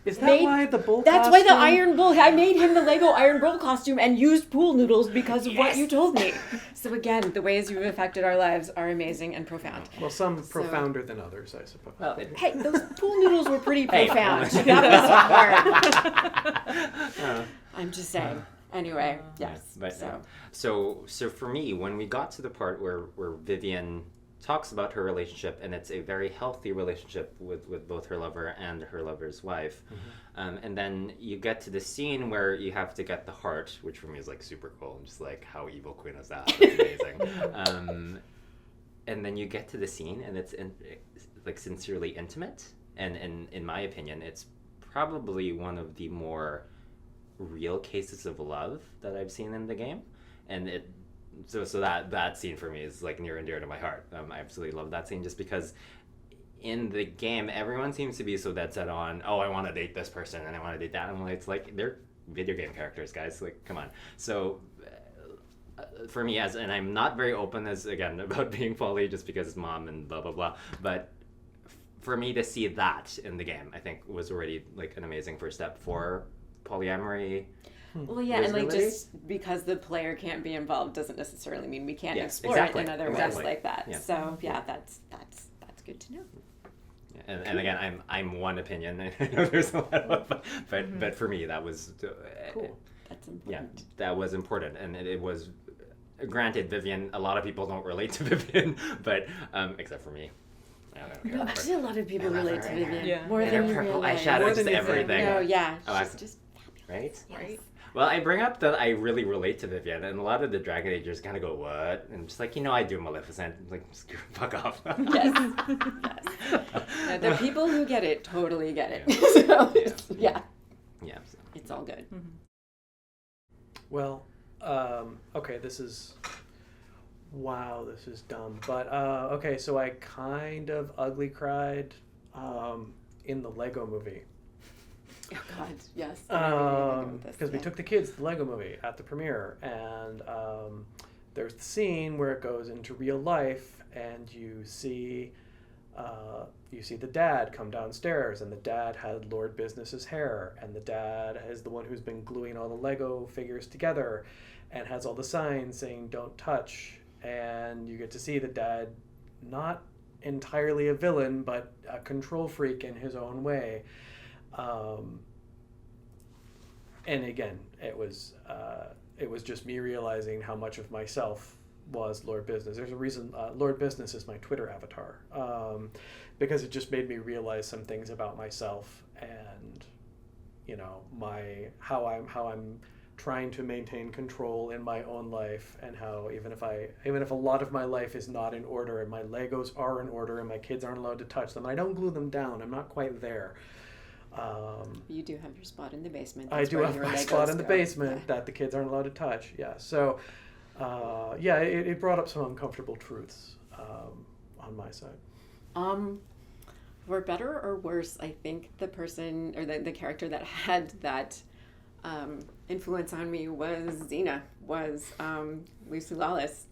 Is that why the bull That's costume? why the Iron Bull, I made him the Lego Iron Bull costume and used pool noodles because of what you told me. So again, the ways you've affected our lives are amazing and profound. Well, some profounder than others, I suppose. Well, hey, those pool noodles were pretty profound. That was hard. I'm just saying. Anyway, yes. But, so for me, when we got to the part where Vivian talks about her relationship, and it's a very healthy relationship with both her lover and her lover's wife, and then you get to the scene where you have to get the heart, which for me is like super cool. I'm just like, how evil queen is that? That's amazing. And then you get to the scene, and it's like sincerely intimate, and in my opinion, it's probably one of the more real cases of love that I've seen in the game, and so that scene for me is like near and dear to my heart. I absolutely love that scene just because in the game everyone seems to be so dead set on, oh, I want to date this person and I want to date that. And it's like, they're video game characters, guys. Like, come on. So for me, and I'm not very open again about being poly just because it's mom and blah blah blah, but for me to see that in the game, I think was already like an amazing first step for polyamory. Well, yeah, and like just because the player can't be involved doesn't necessarily mean we can't explore it in other ways like that. Yeah. So yeah, that's good to know. And again, I'm one opinion. I know there's a lot of, but for me that was Cool. That's important. yeah, that was important, and it was. Granted, Vivian, a lot of people don't relate to Vivian, but except for me. I don't No, care. actually, a lot of people I love relate to her. Vivian. Yeah. More And than her you purple realize. eyeshadow, More just than you think. everything. No, yeah, Oh, she's just fabulous. Right? Yes. Right. Well, I bring up that I really relate to Vivian, and a lot of the Dragon Agers kind of go, what? And I'm just like, I do Maleficent. I'm like, fuck off. Yes. Yes. No, the people who get it totally get it. So, yeah, Yeah. So. it's all good. Well, okay, this is dumb. But okay, so I kind of ugly cried in the Lego movie. Oh God, yes. Because we took the kids to the Lego movie at the premiere, and there's the scene where it goes into real life, and you see the dad come downstairs, and the dad had Lord Business's hair, and the dad is the one who's been gluing all the Lego figures together, and has all the signs saying "Don't touch," and you get to see the dad, not entirely a villain, but a control freak in his own way. And again, it was just me realizing how much of myself was Lord Business. There's a reason Lord Business is my Twitter avatar, because it just made me realize some things about myself, and how I'm trying to maintain control in my own life, and how even if a lot of my life is not in order, and my Legos are in order, and my kids aren't allowed to touch them, I don't glue them down. I'm not quite there. You do have your spot in the basement. I That's do where have your my Legos spot in the go. basement Yeah. that the kids aren't allowed to touch. Yeah. So, it brought up some uncomfortable truths on my side. For better or worse, I think the person or the character that had that influence on me was Xena, was Lucy Lawless,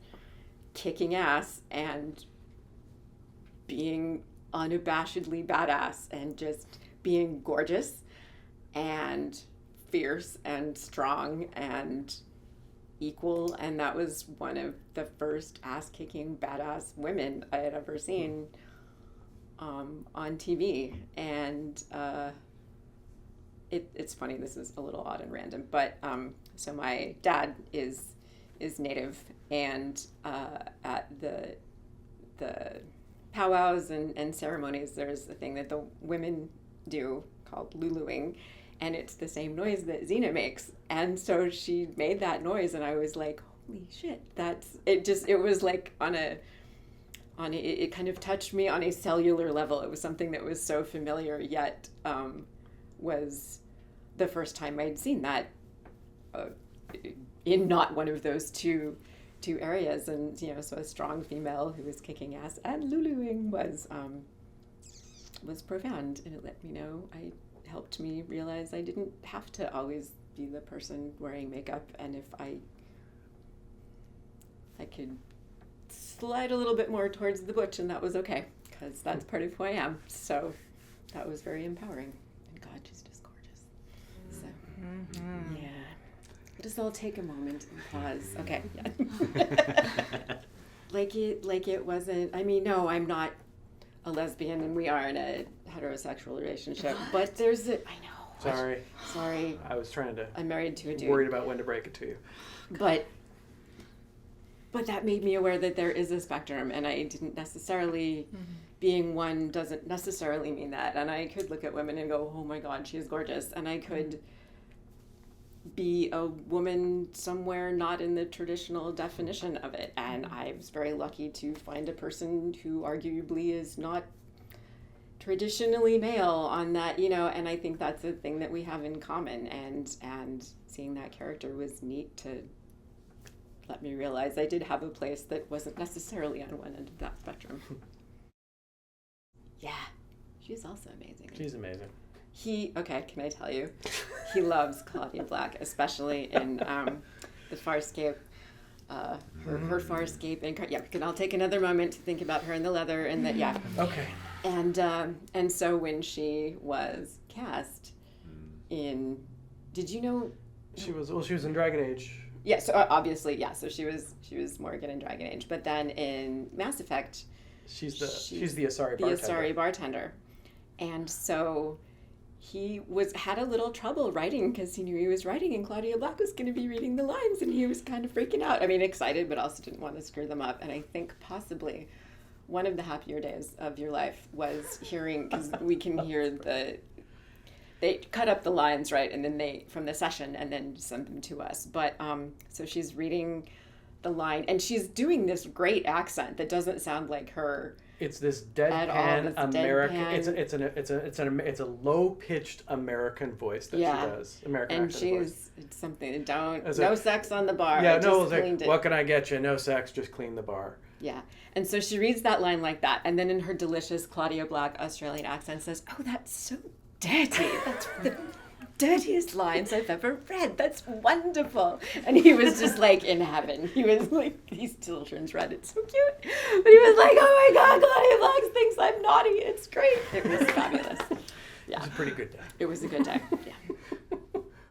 kicking ass and being unabashedly badass and just being gorgeous and fierce and strong and equal. And that was one of the first ass-kicking badass women I had ever seen on TV. And it's funny, this is a little odd and random, but so my dad is Native, and at the powwows and ceremonies, there's a thing that the women do called luluing, and it's the same noise that Xena makes. And so she made that noise, and I was like, holy shit, it was like it kind of touched me on a cellular level. It was something that was so familiar, yet was the first time I'd seen that in not one of those two areas. And so a strong female who was kicking ass and luluing was profound, and it let me know, helped me realize I didn't have to always be the person wearing makeup, and if I could slide a little bit more towards the butch, and that was okay, because that's part of who I am. So that was very empowering. And God, she's just gorgeous. So yeah, let us all take a moment and pause. Okay. Yeah. like it wasn't. I mean, no, I'm not a lesbian, and we are in a heterosexual relationship. But there's a. I know. Sorry. I was trying to. I'm married to a dude. Worried about when to break it to you. But that made me aware that there is a spectrum, and I didn't necessarily, being one doesn't necessarily mean that. And I could look at women and go, oh my God, she is gorgeous. And I could be a woman somewhere not in the traditional definition of it. And I was very lucky to find a person who arguably is not traditionally male on that, and I think that's a thing that we have in common. And seeing that character was neat to let me realize I did have a place that wasn't necessarily on one end of that spectrum. Yeah, she's also amazing. She's amazing. Can I tell you? He loves Claudia Black, especially in the Farscape. Her Farscape, and I'll take another moment to think about her in the leather, and that, yeah. Okay. And so when she was cast in, did you know? She was in Dragon Age. Yeah, so obviously, yeah. So she was Morgan in Dragon Age, but then in Mass Effect, she's the Asari bartender. The Asari bartender, And so he had a little trouble writing because he knew he was writing and Claudia Black was going to be reading the lines, and he was kind of freaking out. I mean, excited, but also didn't want to screw them up. And I think possibly one of the happier days of your life was hearing, because we can hear they cut up the lines, right, and then from the session, and then send them to us. But so she's reading the line, and she's doing this great accent that doesn't sound like her. It's this deadpan American. It's a low pitched American voice that she does. American and accent voice. It's something. No sex on the bar. Yeah, no. What can I get you? No sex. Just clean the bar. Yeah, and so she reads that line like that, and then in her delicious Claudia Black Australian accent says, "Oh, that's so dirty. That's the dirtiest lines I've ever read. That's wonderful." And he was just like in heaven. He was like, he still turns red. It's so cute. But he was like, "Oh my God, Claudia Black thinks I'm naughty. It's great." It was fabulous. Yeah. It was a pretty good day. It was a good day. Yeah.